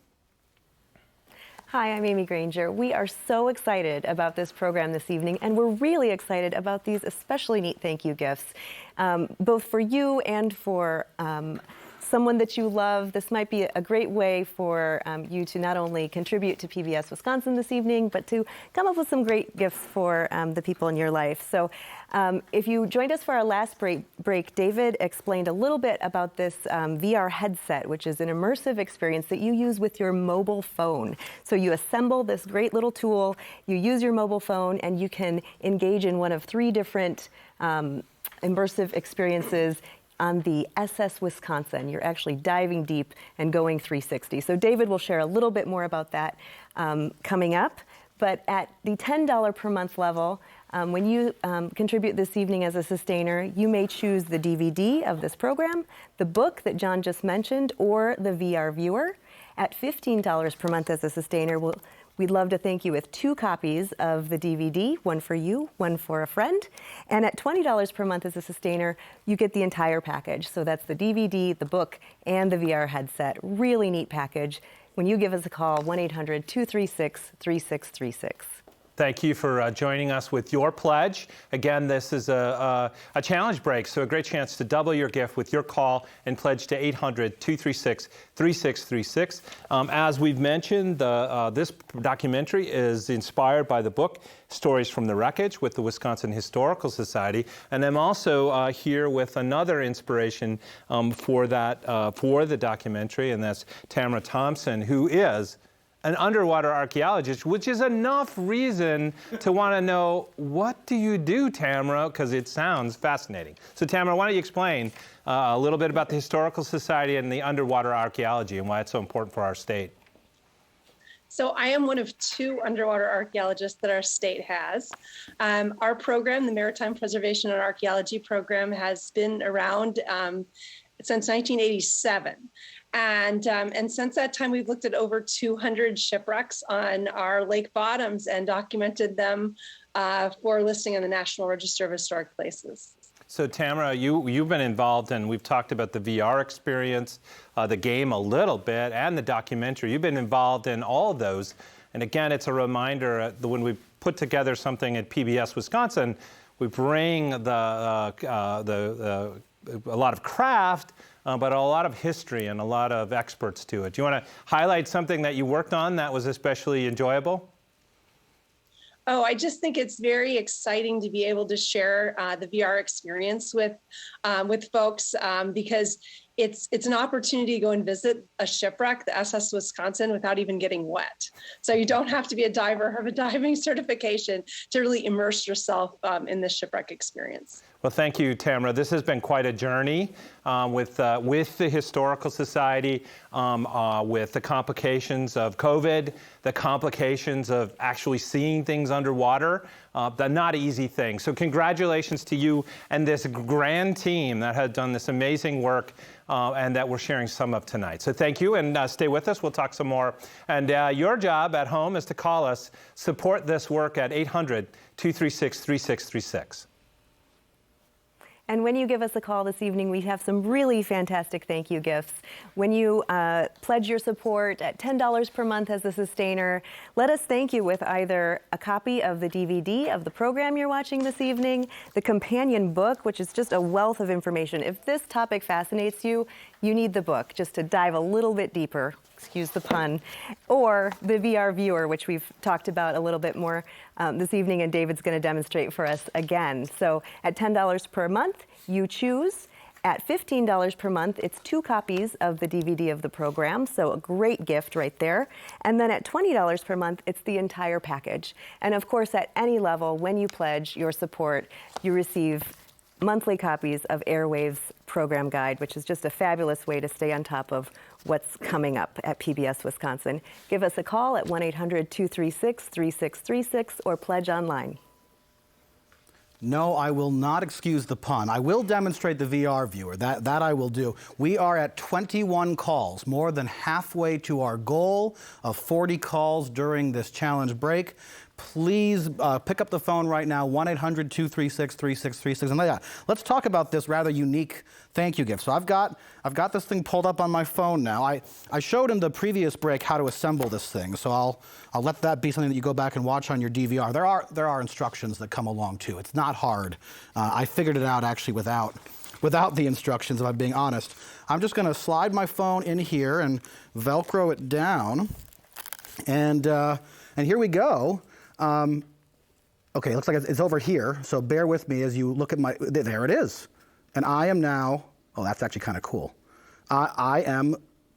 Hi, I'm Amy Granger. We are so excited about this program this evening, and we're really excited about these especially neat thank you gifts, both for you and for someone that you love. This might be a great way for you to not only contribute to PBS Wisconsin this evening, but to come up with some great gifts for the people in your life. So if you joined us for our last break, David explained a little bit about this VR headset, which is an immersive experience that you use with your mobile phone. So you assemble this great little tool, you use your mobile phone, and you can engage in one of 3 different immersive experiences on the SS Wisconsin. You're actually diving deep and going 360. So David will share a little bit more about that coming up. But at the $10 per month level, when you contribute this evening as a sustainer, you may choose the DVD of this program, the book that John just mentioned, or the VR viewer. At $15 per month as a sustainer, we'd love to thank you with 2 copies of the DVD, one for you, one for a friend. And at $20 per month as a sustainer, you get the entire package. So that's the DVD, the book, and the VR headset. Really neat package. When you give us a call, 1-800-236-3636. Thank you for joining us with your pledge. Again, this is a challenge break, so a great chance to double your gift with your call and pledge to 800-236-3636. As we've mentioned, this documentary is inspired by the book Stories from the Wreckage with the Wisconsin Historical Society. And I'm also here with another inspiration for the documentary, and that's Tamara Thompson, who is an underwater archaeologist, which is enough reason to want to know, what do you do, Tamara? Because it sounds fascinating. So Tamara, why don't you explain a little bit about the Historical Society and the underwater archaeology and why it's so important for our state? So I am one of 2 underwater archaeologists that our state has. Our program, the Maritime Preservation and Archaeology Program, has been around since 1987. And since that time, we've looked at over 200 shipwrecks on our lake bottoms and documented them for listing in the National Register of Historic Places. So Tamara, you've been involved, and we've talked about the VR experience, the game a little bit, and the documentary. You've been involved in all of those. And again, it's a reminder that when we put together something at PBS Wisconsin, we bring a lot of craft, but a lot of history and a lot of experts to it. Do you want to highlight something that you worked on that was especially enjoyable? Oh, I just think it's very exciting to be able to share the VR experience with folks because it's an opportunity to go and visit a shipwreck, the SS Wisconsin, without even getting wet. So you don't have to be a diver or have a diving certification to really immerse yourself in the shipwreck experience. Well, thank you, Tamara. This has been quite a journey with the Historical Society, with the complications of COVID, the complications of actually seeing things underwater. They're not easy things. So congratulations to you and this grand team that has done this amazing work and that we're sharing some of tonight. So thank you, and stay with us. We'll talk some more. And your job at home is to call us, support this work at 800-236-3636. And when you give us a call this evening, we have some really fantastic thank you gifts. When you pledge your support at $10 per month as a sustainer, let us thank you with either a copy of the DVD of the program you're watching this evening, the companion book, which is just a wealth of information. If this topic fascinates you, you need the book just to dive a little bit deeper. Excuse the pun, or the VR viewer, which we've talked about a little bit more this evening, and David's going to demonstrate for us again. So at $10 per month, you choose. At $15 per month, it's 2 copies of the DVD of the program, so a great gift right there. And then at $20 per month, it's the entire package. And of course, at any level, when you pledge your support, you receive monthly copies of Airwaves Program Guide, which is just a fabulous way to stay on top of what's coming up at PBS Wisconsin. Give us a call at 1-800-236-3636 or pledge online. No, I will not excuse the pun. I will demonstrate the VR viewer. That I will do. We are at 21 calls, more than halfway to our goal of 40 calls during this challenge break. Please pick up the phone right now, 1-800-236-3636. And let's talk about this rather unique thank you gift. So I've got this thing pulled up on my phone now. I showed in the previous break how to assemble this thing, so I'll let that be something that you go back and watch on your DVR. There are instructions that come along too. It's not hard. I figured it out actually without the instructions, if I'm being honest. I'm just going to slide my phone in here and Velcro it down, and here we go. Okay, it looks like it's over here, so bear with me as you look at there it is. And I am now, oh, that's actually kind of cool. I am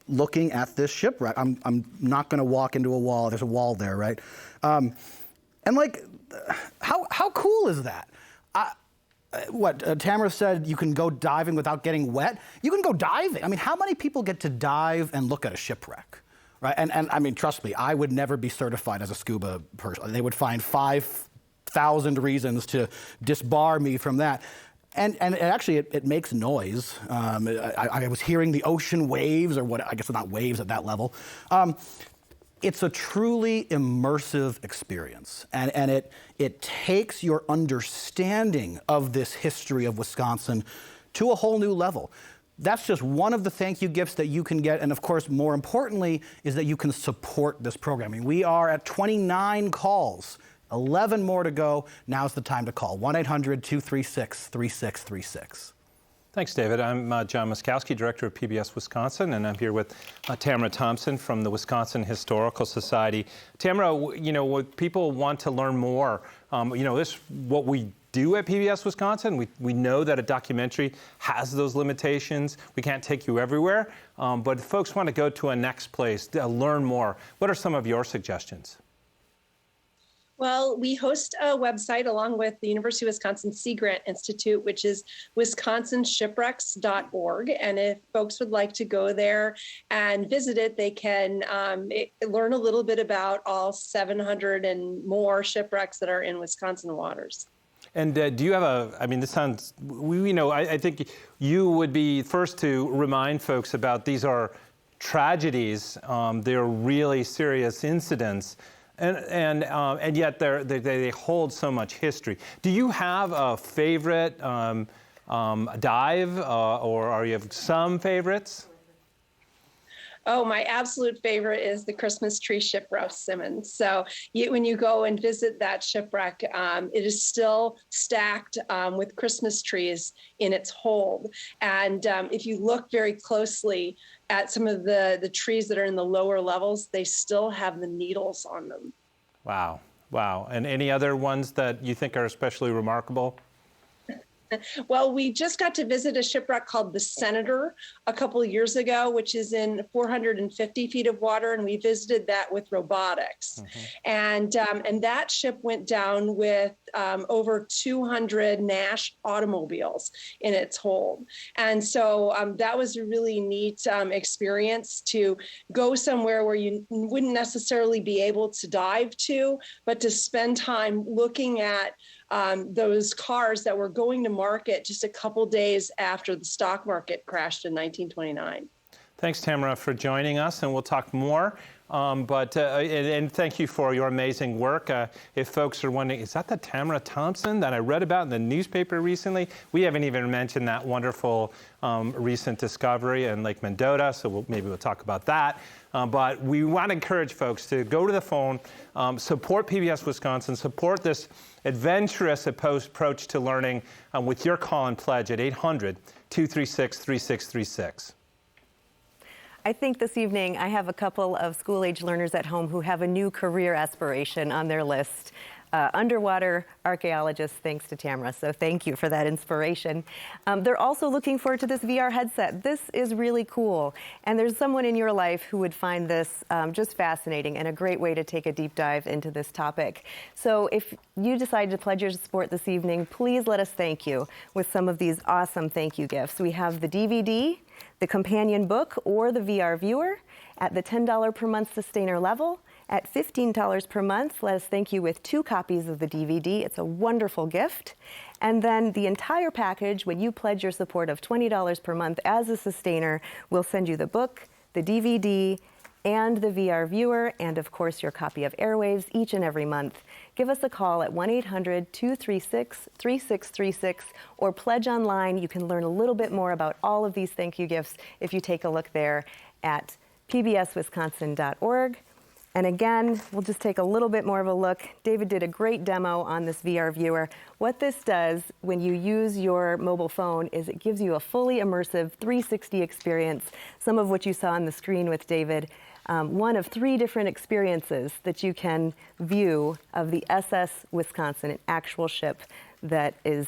looking at this shipwreck. I'm not going to walk into a wall. There's a wall there, right? And like, how cool is that? Tamara said you can go diving without getting wet. You can go diving. I mean, how many people get to dive and look at a shipwreck? Right, and I mean, trust me, I would never be certified as a scuba person. They would find 5,000 reasons to disbar me from that. And actually, it makes noise. I was hearing the ocean waves, or what? I guess not waves at that level. It's a truly immersive experience, and it takes your understanding of this history of Wisconsin to a whole new level. That's just one of the thank you gifts that you can get. And of course, more importantly, is that you can support this programming. We are at 29 calls, 11 more to go. Now's the time to call, 1-800-236-3636. Thanks, David. I'm John Muskowski, Director of PBS Wisconsin, and I'm here with Tamara Thompson from the Wisconsin Historical Society. Tamara, what people want to learn more, this what we do at PBS Wisconsin. We know that a documentary has those limitations. We can't take you everywhere, but if folks want to go to a next place, learn more. What are some of your suggestions? Well, we host a website along with the University of Wisconsin Sea Grant Institute, which is wisconsinshipwrecks.org. And if folks would like to go there and visit it, they can learn a little bit about all 700 and more shipwrecks that are in Wisconsin waters. And do you have this sounds, I think you would be first to remind folks about these are tragedies. They're really serious incidents. And yet they hold so much history. Do you have a favorite dive, or are you have some favorites? Oh, my absolute favorite is the Christmas tree shipwreck Simmons. So when you go and visit that shipwreck, it is still stacked with Christmas trees in its hold. And if you look very closely at some of the trees that are in the lower levels, they still have the needles on them. Wow. Wow. And any other ones that you think are especially remarkable? Well, we just got to visit a shipwreck called the Senator a couple of years ago, which is in 450 feet of water, and we visited that with robotics. Mm-hmm. And that ship went down with over 200 Nash automobiles in its hold. And so that was a really neat experience to go somewhere where you wouldn't necessarily be able to dive to, but to spend time looking at those cars that were going to market just a couple days after the stock market crashed in 1929. Thanks, Tamara, for joining us, and we'll talk more. And thank you for your amazing work. If folks are wondering, is that the Tamara Thompson that I read about in the newspaper recently? We haven't even mentioned that wonderful recent discovery in Lake Mendota, so maybe we'll talk about that. But we want to encourage folks to go to the phone, support PBS Wisconsin, support this adventurous approach to learning with your call and pledge at 800-236-3636. I think this evening I have a couple of school-age learners at home who have a new career aspiration on their list. Underwater archaeologists, thanks to Tamara. So thank you for that inspiration. They're also looking forward to this VR headset. This is really cool. And there's someone in your life who would find this just fascinating and a great way to take a deep dive into this topic. So if you decide to pledge your support this evening, please let us thank you with some of these awesome thank you gifts. We have the DVD, the companion book, or the VR viewer at the $10 per month sustainer level. At $15 per month, let us thank you with 2 copies of the DVD. It's a wonderful gift. And then the entire package, when you pledge your support of $20 per month as a sustainer, we'll send you the book, the DVD, and the VR viewer, and of course your copy of Airwaves each and every month. Give us a call at 1-800-236-3636 or pledge online. You can learn a little bit more about all of these thank you gifts if you take a look there at pbswisconsin.org. And again, we'll just take a little bit more of a look. David did a great demo on this VR viewer. What this does when you use your mobile phone is it gives you a fully immersive 360 experience, some of what you saw on the screen with David. One of 3 different experiences that you can view of the SS Wisconsin, an actual ship that is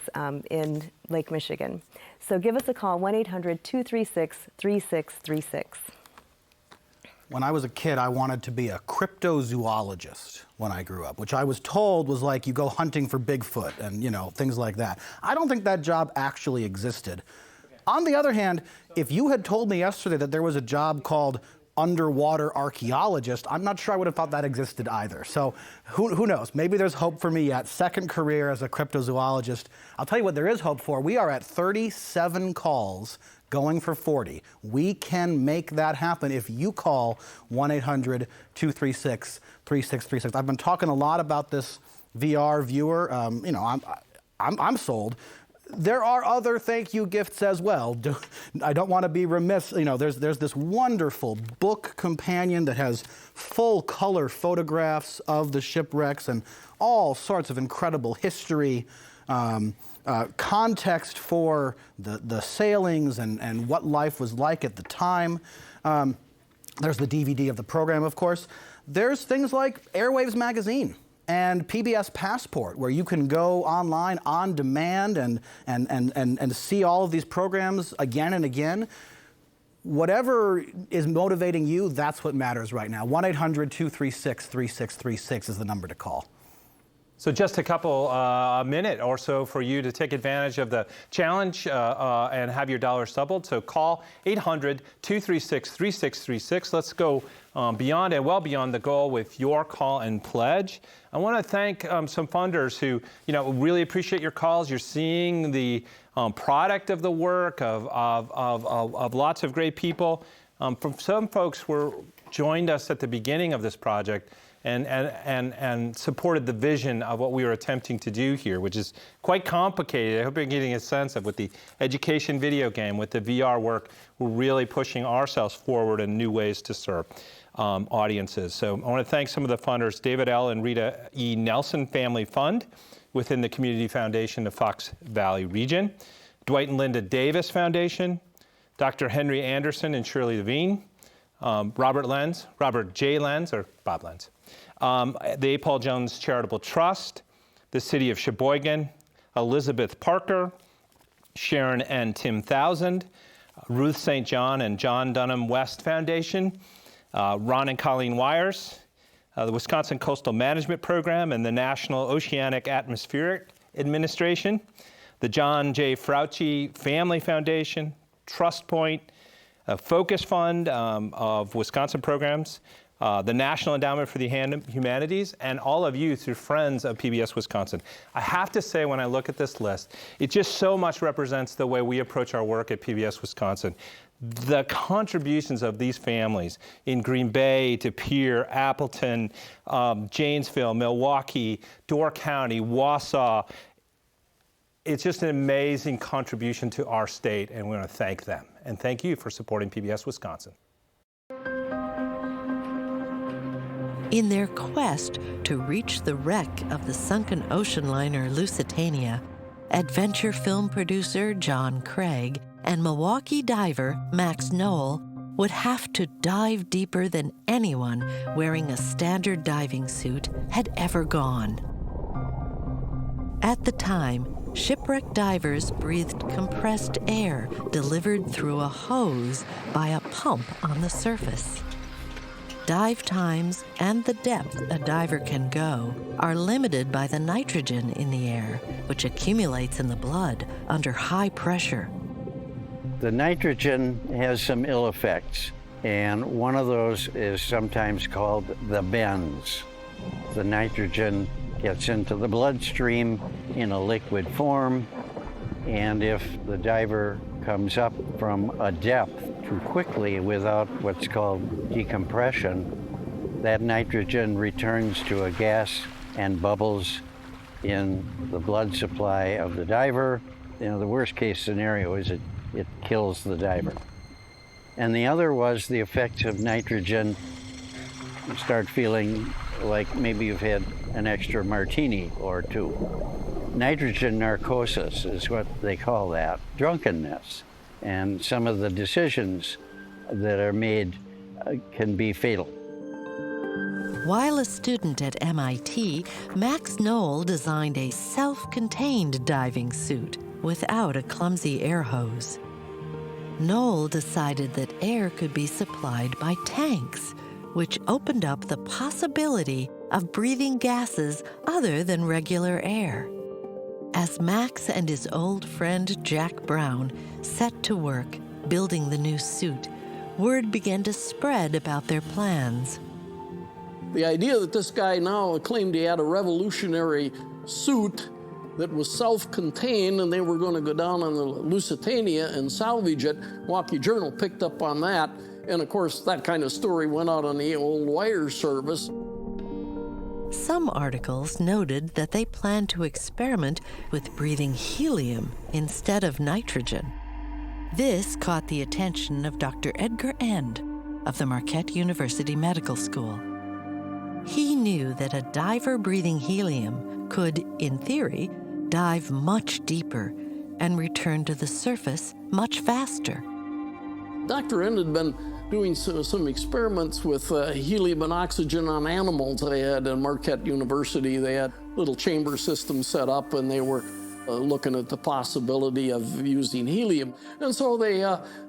in Lake Michigan. So give us a call, 1-800-236-3636. When I was a kid, I wanted to be a cryptozoologist when I grew up, which I was told was like you go hunting for Bigfoot and, things like that. I don't think that job actually existed. On the other hand, if you had told me yesterday that there was a job called underwater archaeologist, I'm not sure I would have thought that existed either. So who knows? Maybe there's hope for me yet. Second career as a cryptozoologist. I'll tell you what there is hope for. We are at 37 calls going for 40. We can make that happen if you call 1-800-236-3636. I've been talking a lot about this VR viewer. I'm sold. There are other thank you gifts as well. I don't want to be remiss. There's this wonderful book companion that has full color photographs of the shipwrecks and all sorts of incredible history. Context for the sailings and what life was like at the time. There's the DVD of the program, of course. There's things like Airwaves Magazine and PBS Passport, where you can go online on demand and see all of these programs again and again. Whatever is motivating you, that's what matters right now. 1-800-236-3636 is the number to call. So just a couple, a minute or so for you to take advantage of the challenge and have your dollars doubled. So call 800-236-3636. Let's go beyond and well beyond the goal with your call and pledge. I want to thank some funders who, really appreciate your calls. You're seeing the product of the work of lots of great people. From some folks joined us at the beginning of this project and supported the vision of what we were attempting to do here, which is quite complicated. I hope you're getting a sense of with the education video game, with the VR work, we're really pushing ourselves forward in new ways to serve audiences. So I want to thank some of the funders, David L. and Rita E. Nelson Family Fund within the Community Foundation of Fox Valley Region, Dwight and Linda Davis Foundation, Dr. Henry Anderson and Shirley Levine, Robert J. Lenz, or Bob Lenz, the A. Paul Jones Charitable Trust, the City of Sheboygan, Elizabeth Parker, Sharon and Tim Thousand, Ruth St. John and John Dunham West Foundation, Ron and Colleen Wires, the Wisconsin Coastal Management Program and the National Oceanic Atmospheric Administration, the John J. Frautschi Family Foundation, Trust Point, Focus Fund of Wisconsin Programs, the National Endowment for the Humanities, and all of you through Friends of PBS Wisconsin. I have to say, when I look at this list, it just so much represents the way we approach our work at PBS Wisconsin. The contributions of these families in Green Bay, De Pere, Appleton, Janesville, Milwaukee, Door County, Wausau, it's just an amazing contribution to our state, and we want to thank them. And thank you for supporting PBS Wisconsin. In their quest to reach the wreck of the sunken ocean liner Lusitania, adventure film producer John Craig and Milwaukee diver Max Noel would have to dive deeper than anyone wearing a standard diving suit had ever gone. At the time, shipwreck divers breathed compressed air delivered through a hose by a pump on the surface. Dive times and the depth a diver can go are limited by the nitrogen in the air, which accumulates in the blood under high pressure. The nitrogen has some ill effects, and one of those is sometimes called the bends. The nitrogen gets into the bloodstream in a liquid form, and if the diver comes up from a depth too quickly without what's called decompression, that nitrogen returns to a gas and bubbles in the blood supply of the diver. The worst case scenario is it kills the diver. And the other was the effects of nitrogen. You start feeling like maybe you've had an extra martini or two. Nitrogen narcosis is what they call that, drunkenness. And some of the decisions that are made can be fatal. While a student at MIT, Max Noel designed a self-contained diving suit without a clumsy air hose. Noel decided that air could be supplied by tanks, which opened up the possibility of breathing gases other than regular air. As Max and his old friend Jack Brown set to work building the new suit, word began to spread about their plans. The idea that this guy now claimed he had a revolutionary suit that was self-contained and they were going to go down on the Lusitania and salvage it, Milwaukee Journal picked up on that. And of course, that kind of story went out on the old wire service. Some articles noted that they planned to experiment with breathing helium instead of nitrogen. This caught the attention of Dr. Edgar End of the Marquette University Medical School. He knew that a diver breathing helium could, in theory, dive much deeper and return to the surface much faster. Dr. End had been doing some experiments with helium and oxygen on animals they had at Marquette University. They had little chamber systems set up, and they were looking at the possibility of using helium. And so they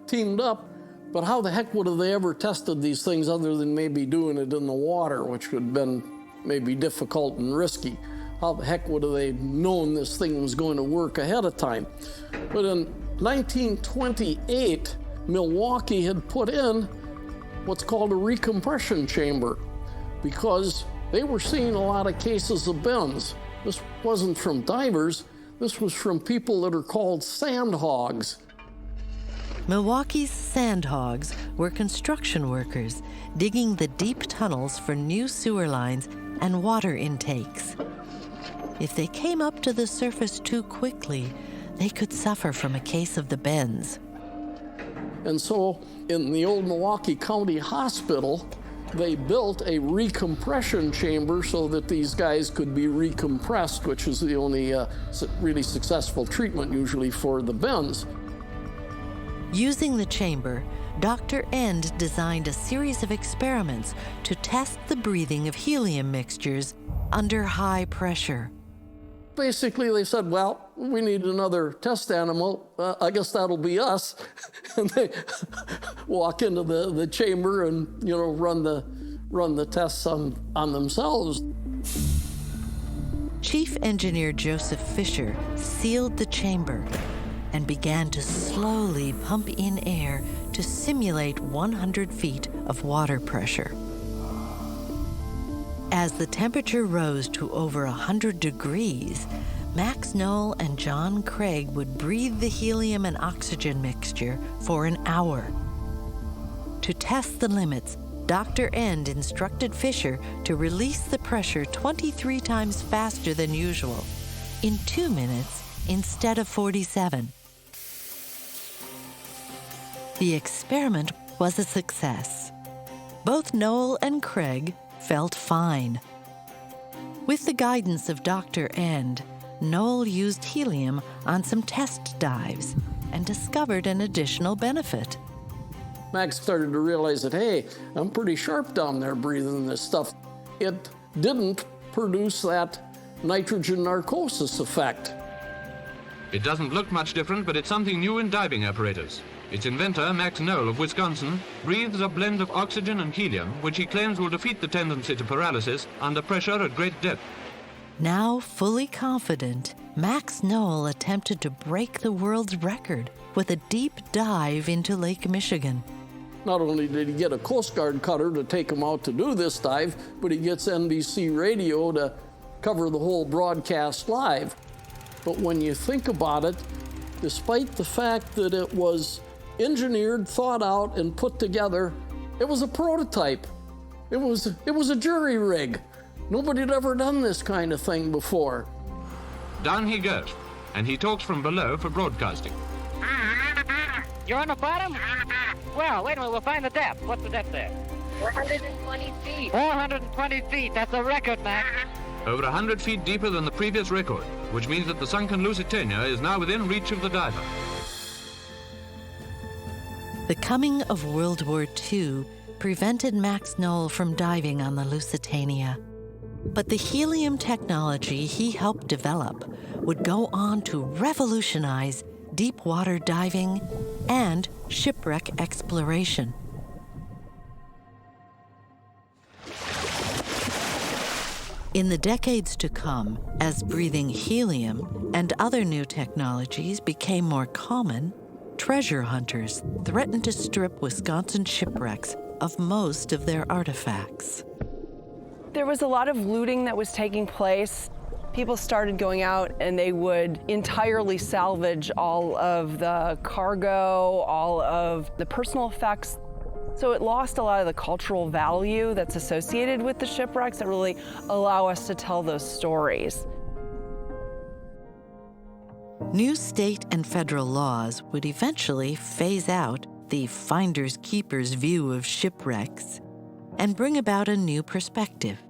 teamed up. But how the heck would have they ever tested these things other than maybe doing it in the water, which would have been maybe difficult and risky? how the heck would they known this thing was going to work ahead of time? But in 1928, Milwaukee had put in what's called a recompression chamber because they were seeing a lot of cases of bends. This wasn't from divers, this was from people that are called sand hogs. Milwaukee's sand hogs were construction workers digging the deep tunnels for new sewer lines and water intakes. If they came up to the surface too quickly, they could suffer from a case of the bends. And so in the old Milwaukee County Hospital, they built a recompression chamber so that these guys could be recompressed, which is the only really successful treatment usually for the bends. Using the chamber, Dr. End designed a series of experiments to test the breathing of helium mixtures under high pressure. Basically, they said, well, we need another test animal. I guess that'll be us. And they walk into the chamber and, run the tests on themselves. Chief Engineer Joseph Fisher sealed the chamber and began to slowly pump in air to simulate 100 feet of water pressure. As the temperature rose to over 100 degrees, Max Noel and John Craig would breathe the helium and oxygen mixture for an hour. To test the limits, Dr. End instructed Fisher to release the pressure 23 times faster than usual, in 2 minutes instead of 47. The experiment was a success. Both Noel and Craig felt fine. With the guidance of Dr. End, Noel used helium on some test dives and discovered an additional benefit. Max started to realize that, hey, I'm pretty sharp down there breathing this stuff. It didn't produce that nitrogen narcosis effect. It doesn't look much different, but it's something new in diving apparatus. Its inventor, Max Noel of Wisconsin, breathes a blend of oxygen and helium, which he claims will defeat the tendency to paralysis under pressure at great depth. Now fully confident, Max Noel attempted to break the world's record with a deep dive into Lake Michigan. Not only did he get a Coast Guard cutter to take him out to do this dive, but he gets NBC radio to cover the whole broadcast live. But when you think about it, despite the fact that it was engineered, thought out, and put together, it was a prototype. It was a jury rig. Nobody had ever done this kind of thing before. Down he goes, and he talks from below for broadcasting. You're on the bottom? Well, wait a minute, we'll find the depth. What's the depth there? 420 feet. 420 feet, that's a record, Max. Over 100 feet deeper than the previous record, which means that the sunken Lusitania is now within reach of the diver. The coming of World War II prevented Max Noel from diving on the Lusitania. But the helium technology he helped develop would go on to revolutionize deep water diving and shipwreck exploration. In the decades to come, as breathing helium and other new technologies became more common, treasure hunters threatened to strip Wisconsin shipwrecks of most of their artifacts. There was a lot of looting that was taking place. People started going out and they would entirely salvage all of the cargo, all of the personal effects. So it lost a lot of the cultural value that's associated with the shipwrecks that really allow us to tell those stories. New state and federal laws would eventually phase out the finders keepers view of shipwrecks and bring about a new perspective.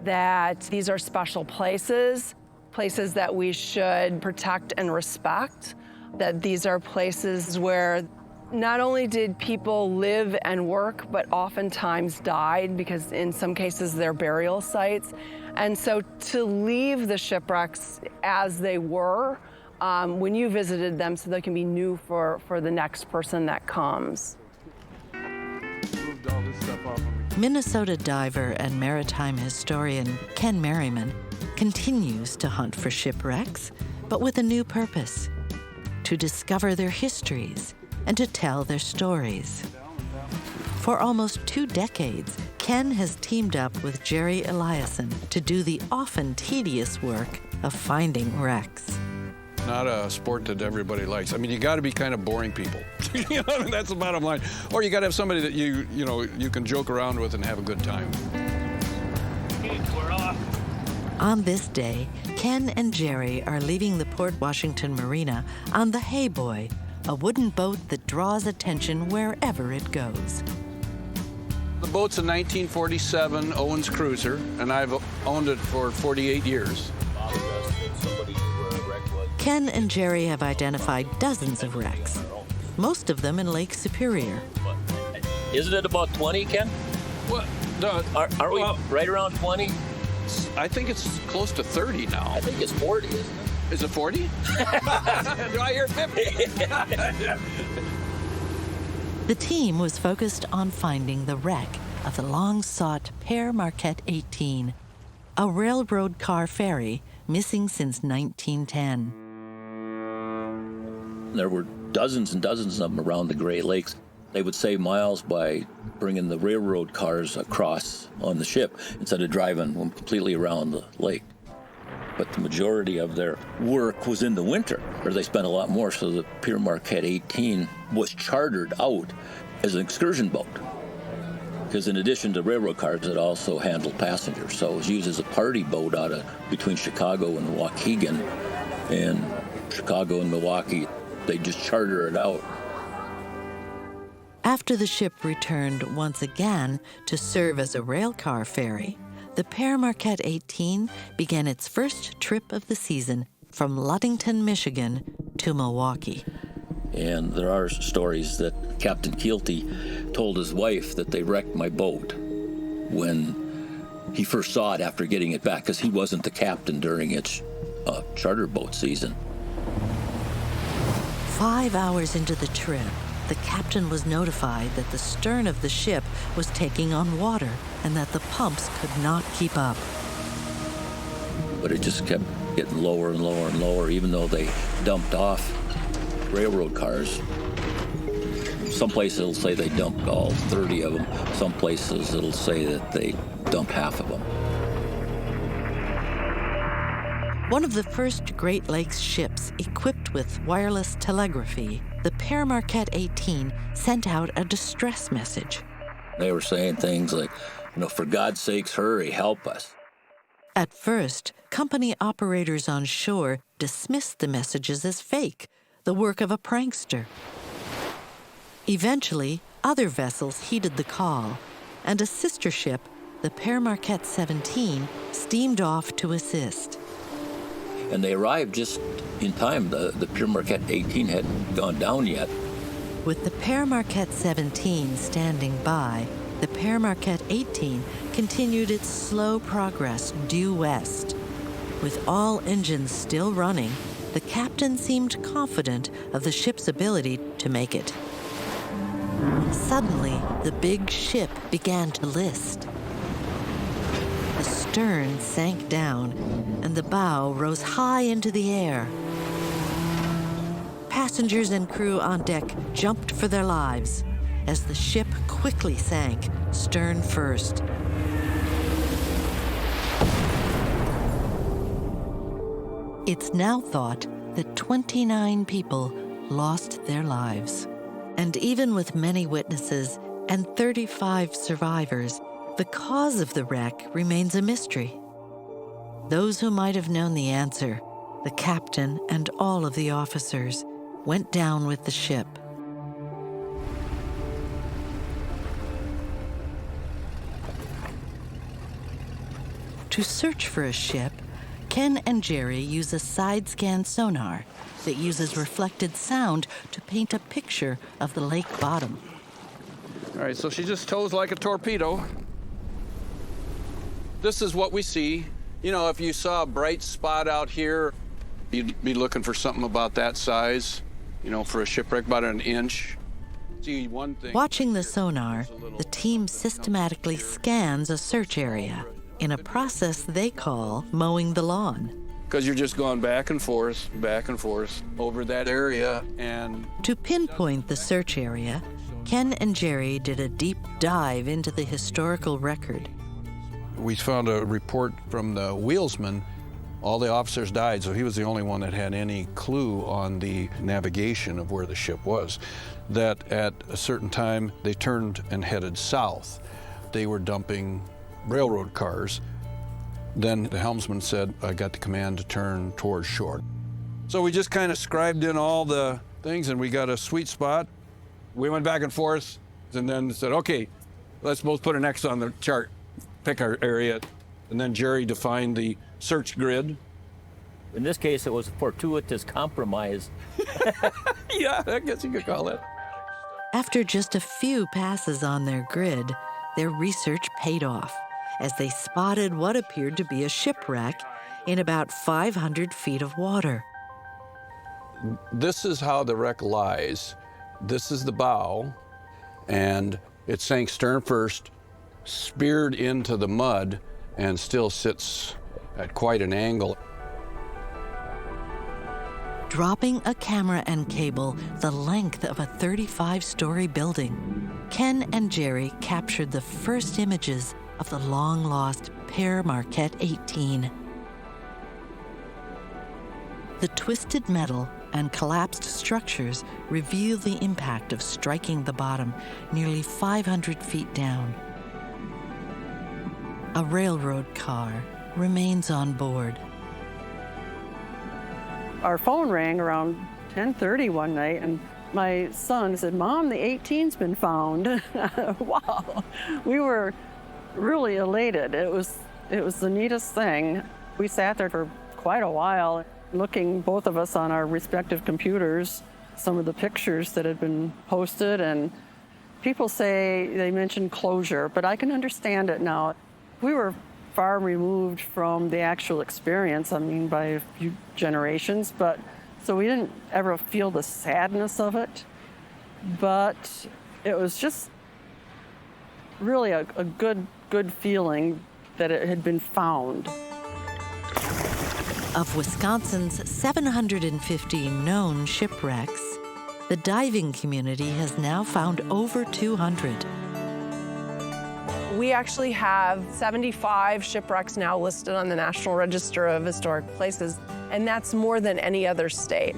That these are special places that we should protect and respect, that these are places where not only did people live and work, but oftentimes died because in some cases they're burial sites. And so to leave the shipwrecks as they were when you visited them so they can be new for the next person that comes. Moved all this stuff off of me. Minnesota diver and maritime historian Ken Merriman continues to hunt for shipwrecks, but with a new purpose: to discover their histories and to tell their stories. For almost 2 decades, Ken has teamed up with Jerry Eliason to do the often tedious work of finding wrecks. Not a sport that everybody likes. I mean, you got to be kind of boring people. You know, that's the bottom line. Or you got to have somebody that you can joke around with and have a good time. We're off. On this day, Ken and Jerry are leaving the Port Washington Marina on the Hay Boy, a wooden boat that draws attention wherever it goes. The boat's a 1947 Owens Cruiser, and I've owned it for 48 years. Ken and Jerry have identified dozens of wrecks, most of them in Lake Superior. Isn't it about 20, Ken? What? Aren't we right around 20? I think it's close to 30 now. I think it's 40, isn't it? Is it 40? Do I hear 50? The team was focused on finding the wreck of the long-sought Père Marquette 18, a railroad car ferry missing since 1910. There were dozens and dozens of them around the Great Lakes. They would save miles by bringing the railroad cars across on the ship instead of driving them completely around the lake. But the majority of their work was in the winter, where they spent a lot more, so the Père Marquette 18 was chartered out as an excursion boat. Because in addition to railroad cars, it also handled passengers. So it was used as a party boat between Chicago and Waukegan. And Chicago and Milwaukee, they just charter it out. After the ship returned once again to serve as a railcar ferry, the Père Marquette 18 began its first trip of the season from Ludington, Michigan to Milwaukee. And there are stories that Captain Keelty told his wife that they wrecked my boat when he first saw it after getting it back, because he wasn't the captain during its charter boat season. 5 hours into the trip, the captain was notified that the stern of the ship was taking on water and that the pumps could not keep up. But it just kept getting lower and lower and lower, even though they dumped off railroad cars. Some places it'll say they dumped all 30 of them. Some places it'll say that they dumped half of them. One of the first Great Lakes ships equipped with wireless telegraphy, the Père Marquette 18 sent out a distress message. They were saying things like, for God's sakes, hurry, help us. At first, company operators on shore dismissed the messages as fake, the work of a prankster. Eventually, other vessels heeded the call, and a sister ship, the Père Marquette 17, steamed off to assist. And they arrived just in time. The Père Marquette 18 hadn't gone down yet. With the Père Marquette 17 standing by, the Père Marquette 18 continued its slow progress due west. With all engines still running, the captain seemed confident of the ship's ability to make it. Suddenly, the big ship began to list. The stern sank down, and the bow rose high into the air. Passengers and crew on deck jumped for their lives as the ship quickly sank, stern first. It's now thought that 29 people lost their lives. And even with many witnesses and 35 survivors, the cause of the wreck remains a mystery. Those who might have known the answer, the captain and all of the officers, went down with the ship. To search for a ship, Ken and Jerry use a side-scan sonar that uses reflected sound to paint a picture of the lake bottom. All right, so she just tows like a torpedo. This is what we see. If you saw a bright spot out here, you'd be looking for something about that size, for a shipwreck, about an inch. See, one thing. Watching the sonar, the team systematically scans a search area in a process they call mowing the lawn. Because you're just going back and forth over that area. And to pinpoint the search area, Ken and Jerry did a deep dive into the historical record. We found a report from the wheelsman. All the officers died, so he was the only one that had any clue on the navigation of where the ship was. That at a certain time, they turned and headed south. They were dumping railroad cars. Then the helmsman said, I got the command to turn towards shore. So we just kind of scribed in all the things, and we got a sweet spot. We went back and forth, and then said, okay, let's both put an X on the chart, pick our area. And then Jerry defined the search grid. In this case, it was a fortuitous compromise. Yeah, I guess you could call it. After just a few passes on their grid, their research paid off as they spotted what appeared to be a shipwreck in about 500 feet of water. This is how the wreck lies. This is the bow, and it sank stern first, speared into the mud, and still sits at quite an angle. Dropping a camera and cable the length of a 35-story building, Ken and Jerry captured the first images of the long-lost Père Marquette 18. The twisted metal and collapsed structures reveal the impact of striking the bottom nearly 500 feet down. A railroad car remains on board. Our phone rang around 10:30 one night, and my son said, Mom, the 18's been found. Wow. We were really elated. It was the neatest thing. We sat there for quite a while, looking, both of us, on our respective computers, some of the pictures that had been posted, and people say they mentioned closure, but I can understand it now. We were far removed from the actual experience, I mean, by a few generations, but so we didn't ever feel the sadness of it, but it was just really a good feeling that it had been found. Of Wisconsin's 750 known shipwrecks, the diving community has now found over 200. We actually have 75 shipwrecks now listed on the National Register of Historic Places, and that's more than any other state.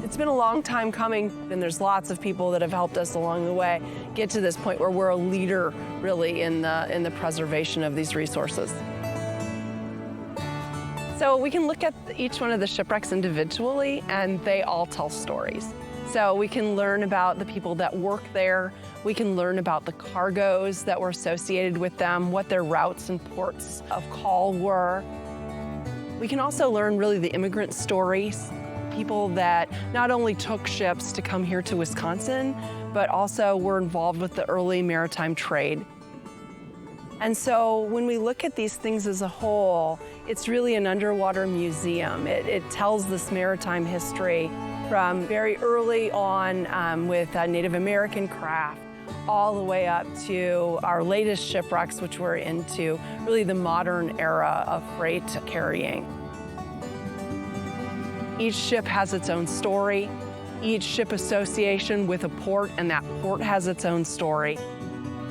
It's been a long time coming, and there's lots of people that have helped us along the way get to this point where we're a leader, really, in the preservation of these resources. So we can look at each one of the shipwrecks individually, and they all tell stories. So we can learn about the people that work there. We can learn about the cargoes that were associated with them, what their routes and ports of call were. We can also learn really the immigrant stories, people that not only took ships to come here to Wisconsin, but also were involved with the early maritime trade. And so when we look at these things as a whole, it's really an underwater museum. It tells this maritime history from very early on with Native American craft, all the way up to our latest shipwrecks, which were into really the modern era of freight carrying. Each ship has its own story, each ship association with a port, and that port has its own story.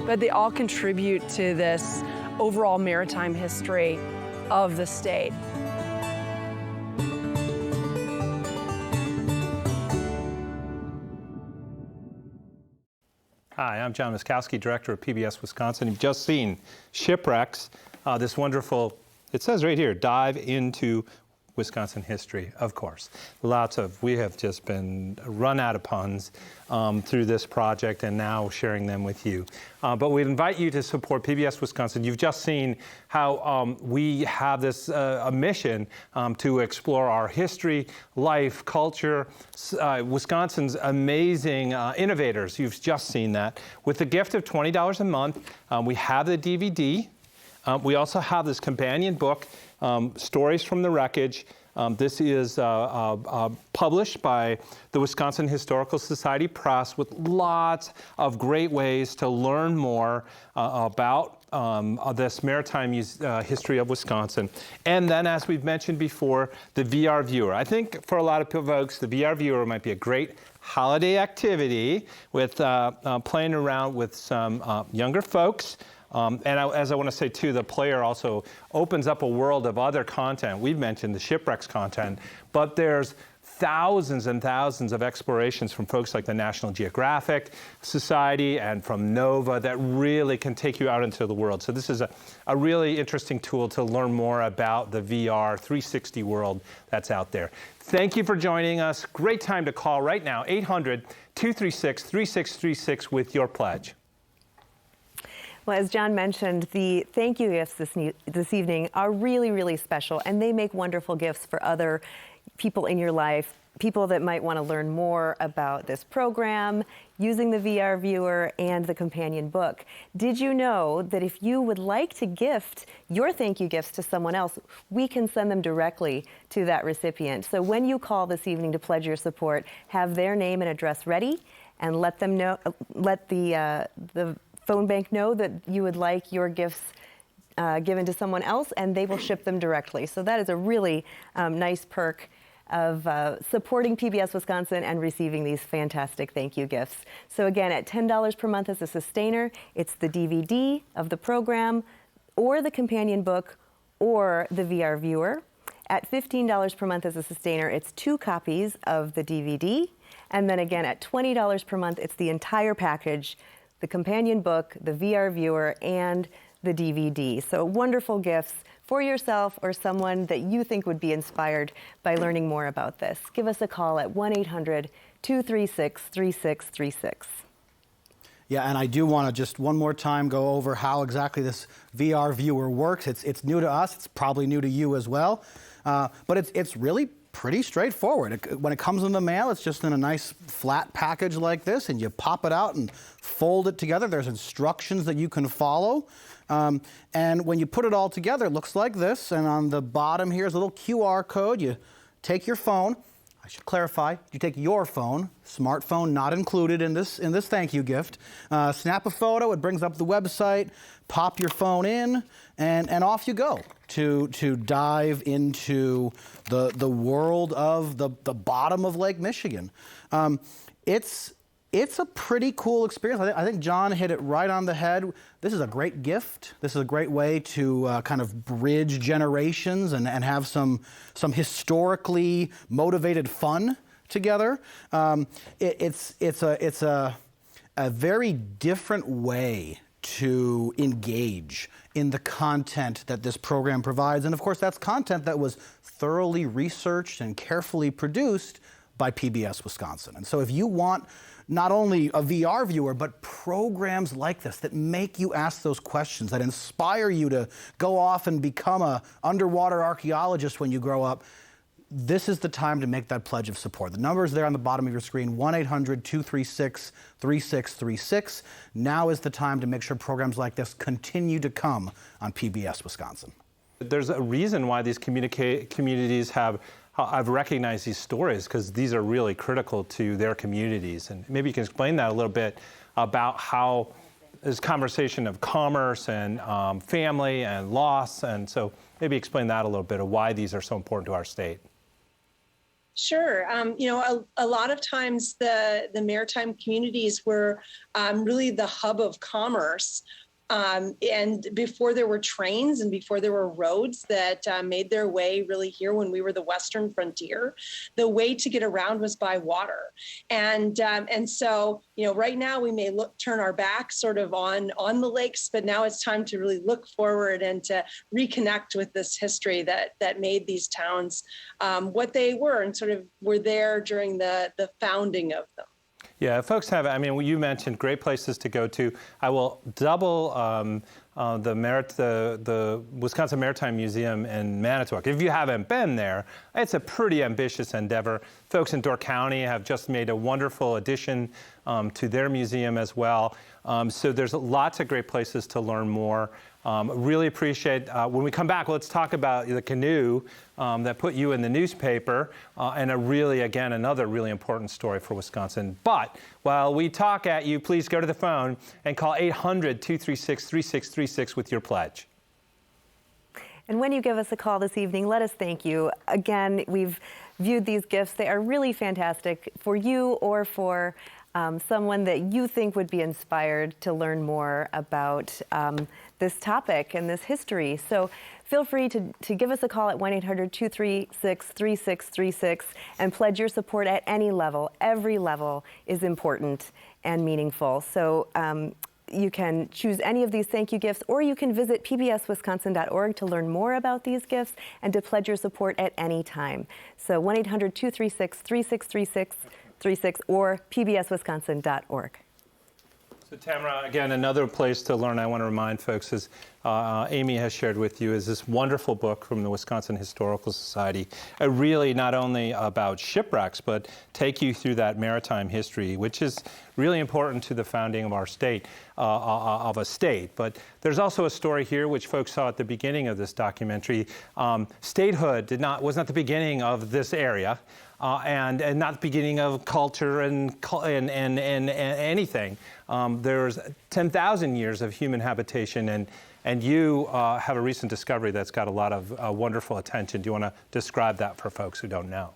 But they all contribute to this overall maritime history of the state. Hi, I'm John Muskowski, Director of PBS Wisconsin. You've just seen Shipwrecks, this wonderful, it says right here, dive into Wisconsin history, of course. We have just been run out of puns through this project and now sharing them with you. But we invite you to support PBS Wisconsin. You've just seen how we have this a mission to explore our history, life, culture, Wisconsin's amazing innovators. You've just seen that. With the gift of $20 a month, we have the DVD. We also have this companion book, Stories from the Wreckage. This is published by the Wisconsin Historical Society Press with lots of great ways to learn more about this maritime history of Wisconsin. And then, as we've mentioned before, the VR viewer. I think for a lot of folks, the VR viewer might be a great holiday activity with playing around with some younger folks. As I want to say, too, the player also opens up a world of other content. We've mentioned the shipwrecks content, but there's thousands and thousands of explorations from folks like the National Geographic Society and from NOVA that really can take you out into the world. So this is a really interesting tool to learn more about the VR 360 world that's out there. Thank you for joining us. Great time to call right now, 800-236-3636 with your pledge. Well, as John mentioned, the thank you gifts this evening are really, really special, and they make wonderful gifts for other people in your life, people that might want to learn more about this program, using the VR viewer and the companion book. Did you know that if you would like to gift your thank you gifts to someone else, we can send them directly to that recipient? So when you call this evening to pledge your support, have their name and address ready, and let them know, let the phone bank know that you would like your gifts given to someone else, and they will ship them directly. So that is a really nice perk of supporting PBS Wisconsin and receiving these fantastic thank you gifts. So again, at $10 per month as a sustainer, it's the DVD of the program, or the companion book, or the VR viewer. At $15 per month as a sustainer, it's 2 copies of the DVD. And then again, at $20 per month, it's the entire package, the companion book, the VR viewer, and the DVD. So wonderful gifts for yourself or someone that you think would be inspired by learning more about this. Give us a call at 1-800-236-3636. Yeah, and I do want to just one more time go over how exactly this VR viewer works. It's new to us. It's probably new to you as well. But it's really pretty straightforward. When it comes in the mail, it's just in a nice flat package like this, and you pop it out and fold it together. There's instructions that you can follow. And when you put it all together, it looks like this. And on the bottom here is a little QR code. You take your phone. I should clarify, you take your phone, smartphone not included in this thank you gift. Snap a photo, it brings up the website, pop your phone in, and off you go to dive into the world of the bottom of Lake Michigan. It's a pretty cool experience. I think John hit it right on the head. This is a great gift. This is a great way to kind of bridge generations and have some historically motivated fun together. It's a very different way to engage in the content that this program provides. And of course, that's content that was thoroughly researched and carefully produced by PBS Wisconsin. And so if you want not only a VR viewer, but programs like this that make you ask those questions, that inspire you to go off and become an underwater archaeologist when you grow up, this is the time to make that pledge of support. The number is there on the bottom of your screen, 1-800-236-3636. Now is the time to make sure programs like this continue to come on PBS Wisconsin. There's a reason why these communities have I've recognized these stories, because these are really critical to their communities. And maybe you can explain that a little bit about how this conversation of commerce and family and loss. And so maybe explain that a little bit of why these are so important to our state. Sure. A lot of times the maritime communities were really the hub of commerce. And before there were trains and before there were roads that made their way really here when we were the western frontier, the way to get around was by water. And so, right now we may turn our back sort of on the lakes, but now it's time to really look forward and to reconnect with this history that made these towns what they were and sort of were there during the founding of them. Yeah, folks have, you mentioned great places to go to. I will double the Wisconsin Maritime Museum in Manitowoc. If you haven't been there, it's a pretty ambitious endeavor. Folks in Door County have just made a wonderful addition to their museum as well. So there's lots of great places to learn more. Really appreciate, when we come back, let's talk about the canoe that put you in the newspaper, and another really important story for Wisconsin. But while we talk at you, please go to the phone and call 800-236-3636 with your pledge. And when you give us a call this evening, let us thank you. Again, we've viewed these gifts. They are really fantastic for you or for someone that you think would be inspired to learn more about this topic and this history. So feel free to give us a call at 1-800-236-3636 and pledge your support at any level. Every level is important and meaningful. So you can choose any of these thank you gifts, or you can visit pbswisconsin.org to learn more about these gifts and to pledge your support at any time. So 1-800-236-3636 or pbswisconsin.org. So Tamara, again, another place to learn I want to remind folks is Amy has shared with you is this wonderful book from the Wisconsin Historical Society, really not only about shipwrecks, but take you through that maritime history, which is really important to the founding of our state, of a state. But there's also a story here, which folks saw at the beginning of this documentary. Statehood was not the beginning of this area. And not the beginning of culture and anything. There's 10,000 years of human habitation, and you have a recent discovery that's got a lot of wonderful attention. Do you want to describe that for folks who don't know?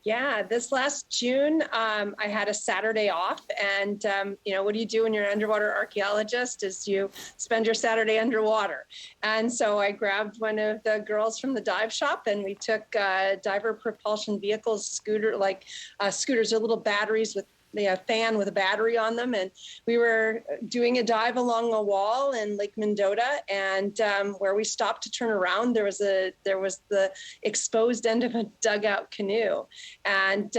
Yeah, this last June, I had a Saturday off, and what do you do when you're an underwater archaeologist is you spend your Saturday underwater. And so I grabbed one of the girls from the dive shop, and we took diver propulsion vehicles, scooters are little batteries with a fan with a battery on them, and we were doing a dive along a wall in Lake Mendota, and where we stopped to turn around, there was the exposed end of a dugout canoe, and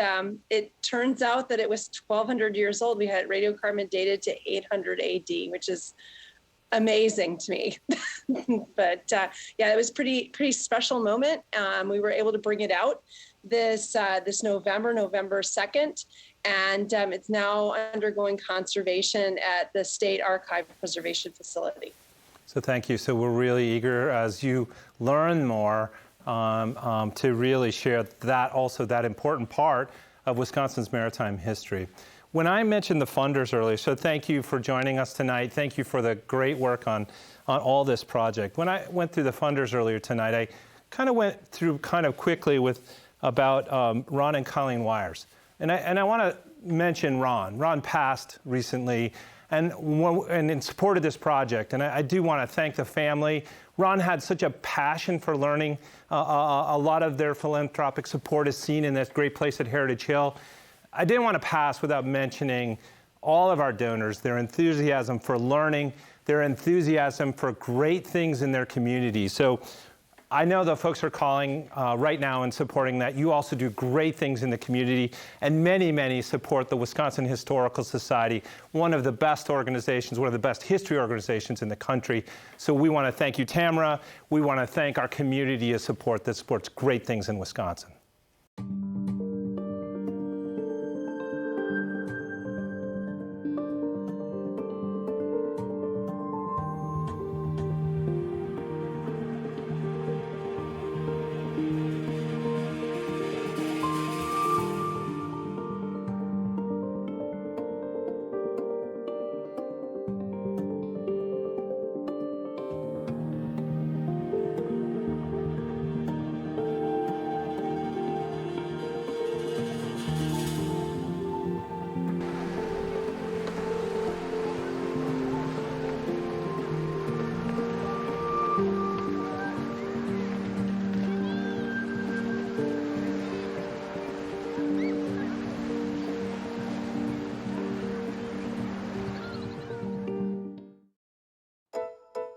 it turns out that it was 1,200 years old. We had radiocarbon dated to 800 AD, which is amazing to me. But it was pretty special moment. We were able to bring it out this November 2nd. And it's now undergoing conservation at the State Archive Preservation Facility. So thank you. So we're really eager as you learn more to really share that important part of Wisconsin's maritime history. When I mentioned the funders earlier, so thank you for joining us tonight. Thank you for the great work on all this project. When I went through the funders earlier tonight, I kind of went through quickly about Ron and Colleen Wires. And I want to mention Ron. Ron passed recently and supported this project. And I do want to thank the family. Ron had such a passion for learning. A lot of their philanthropic support is seen in this great place at Heritage Hill. I didn't want to pass without mentioning all of our donors, their enthusiasm for learning, their enthusiasm for great things in their community. So I know the folks are calling right now and supporting that. You also do great things in the community, and many, many support the Wisconsin Historical Society, one of the best organizations, one of the best history organizations in the country. So we want to thank you, Tamara. We want to thank our community of support that supports great things in Wisconsin.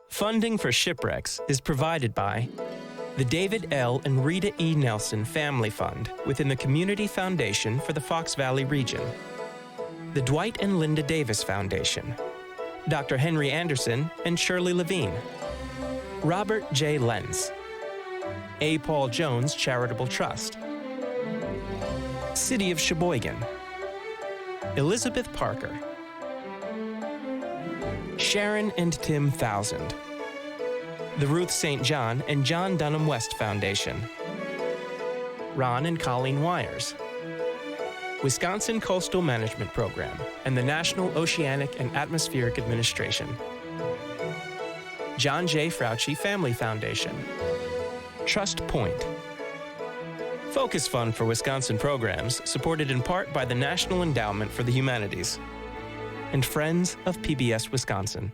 Funding for shipwrecks is provided by the David L. and Rita E. Nelson Family Fund within the Community Foundation for the Fox Valley region, the Dwight and Linda Davis Foundation, Dr. Henry Anderson and Shirley Levine, Robert J. Lenz, A. Paul Jones Charitable Trust, City of Sheboygan, Elizabeth Parker, Sharon and Tim Thousand, the Ruth St. John and John Dunham West Foundation, Ron and Colleen Wires, Wisconsin Coastal Management Program, and the National Oceanic and Atmospheric Administration, John J. Frautschi Family Foundation, Trust Point, Focus Fund for Wisconsin Programs, supported in part by the National Endowment for the Humanities, and Friends of PBS Wisconsin.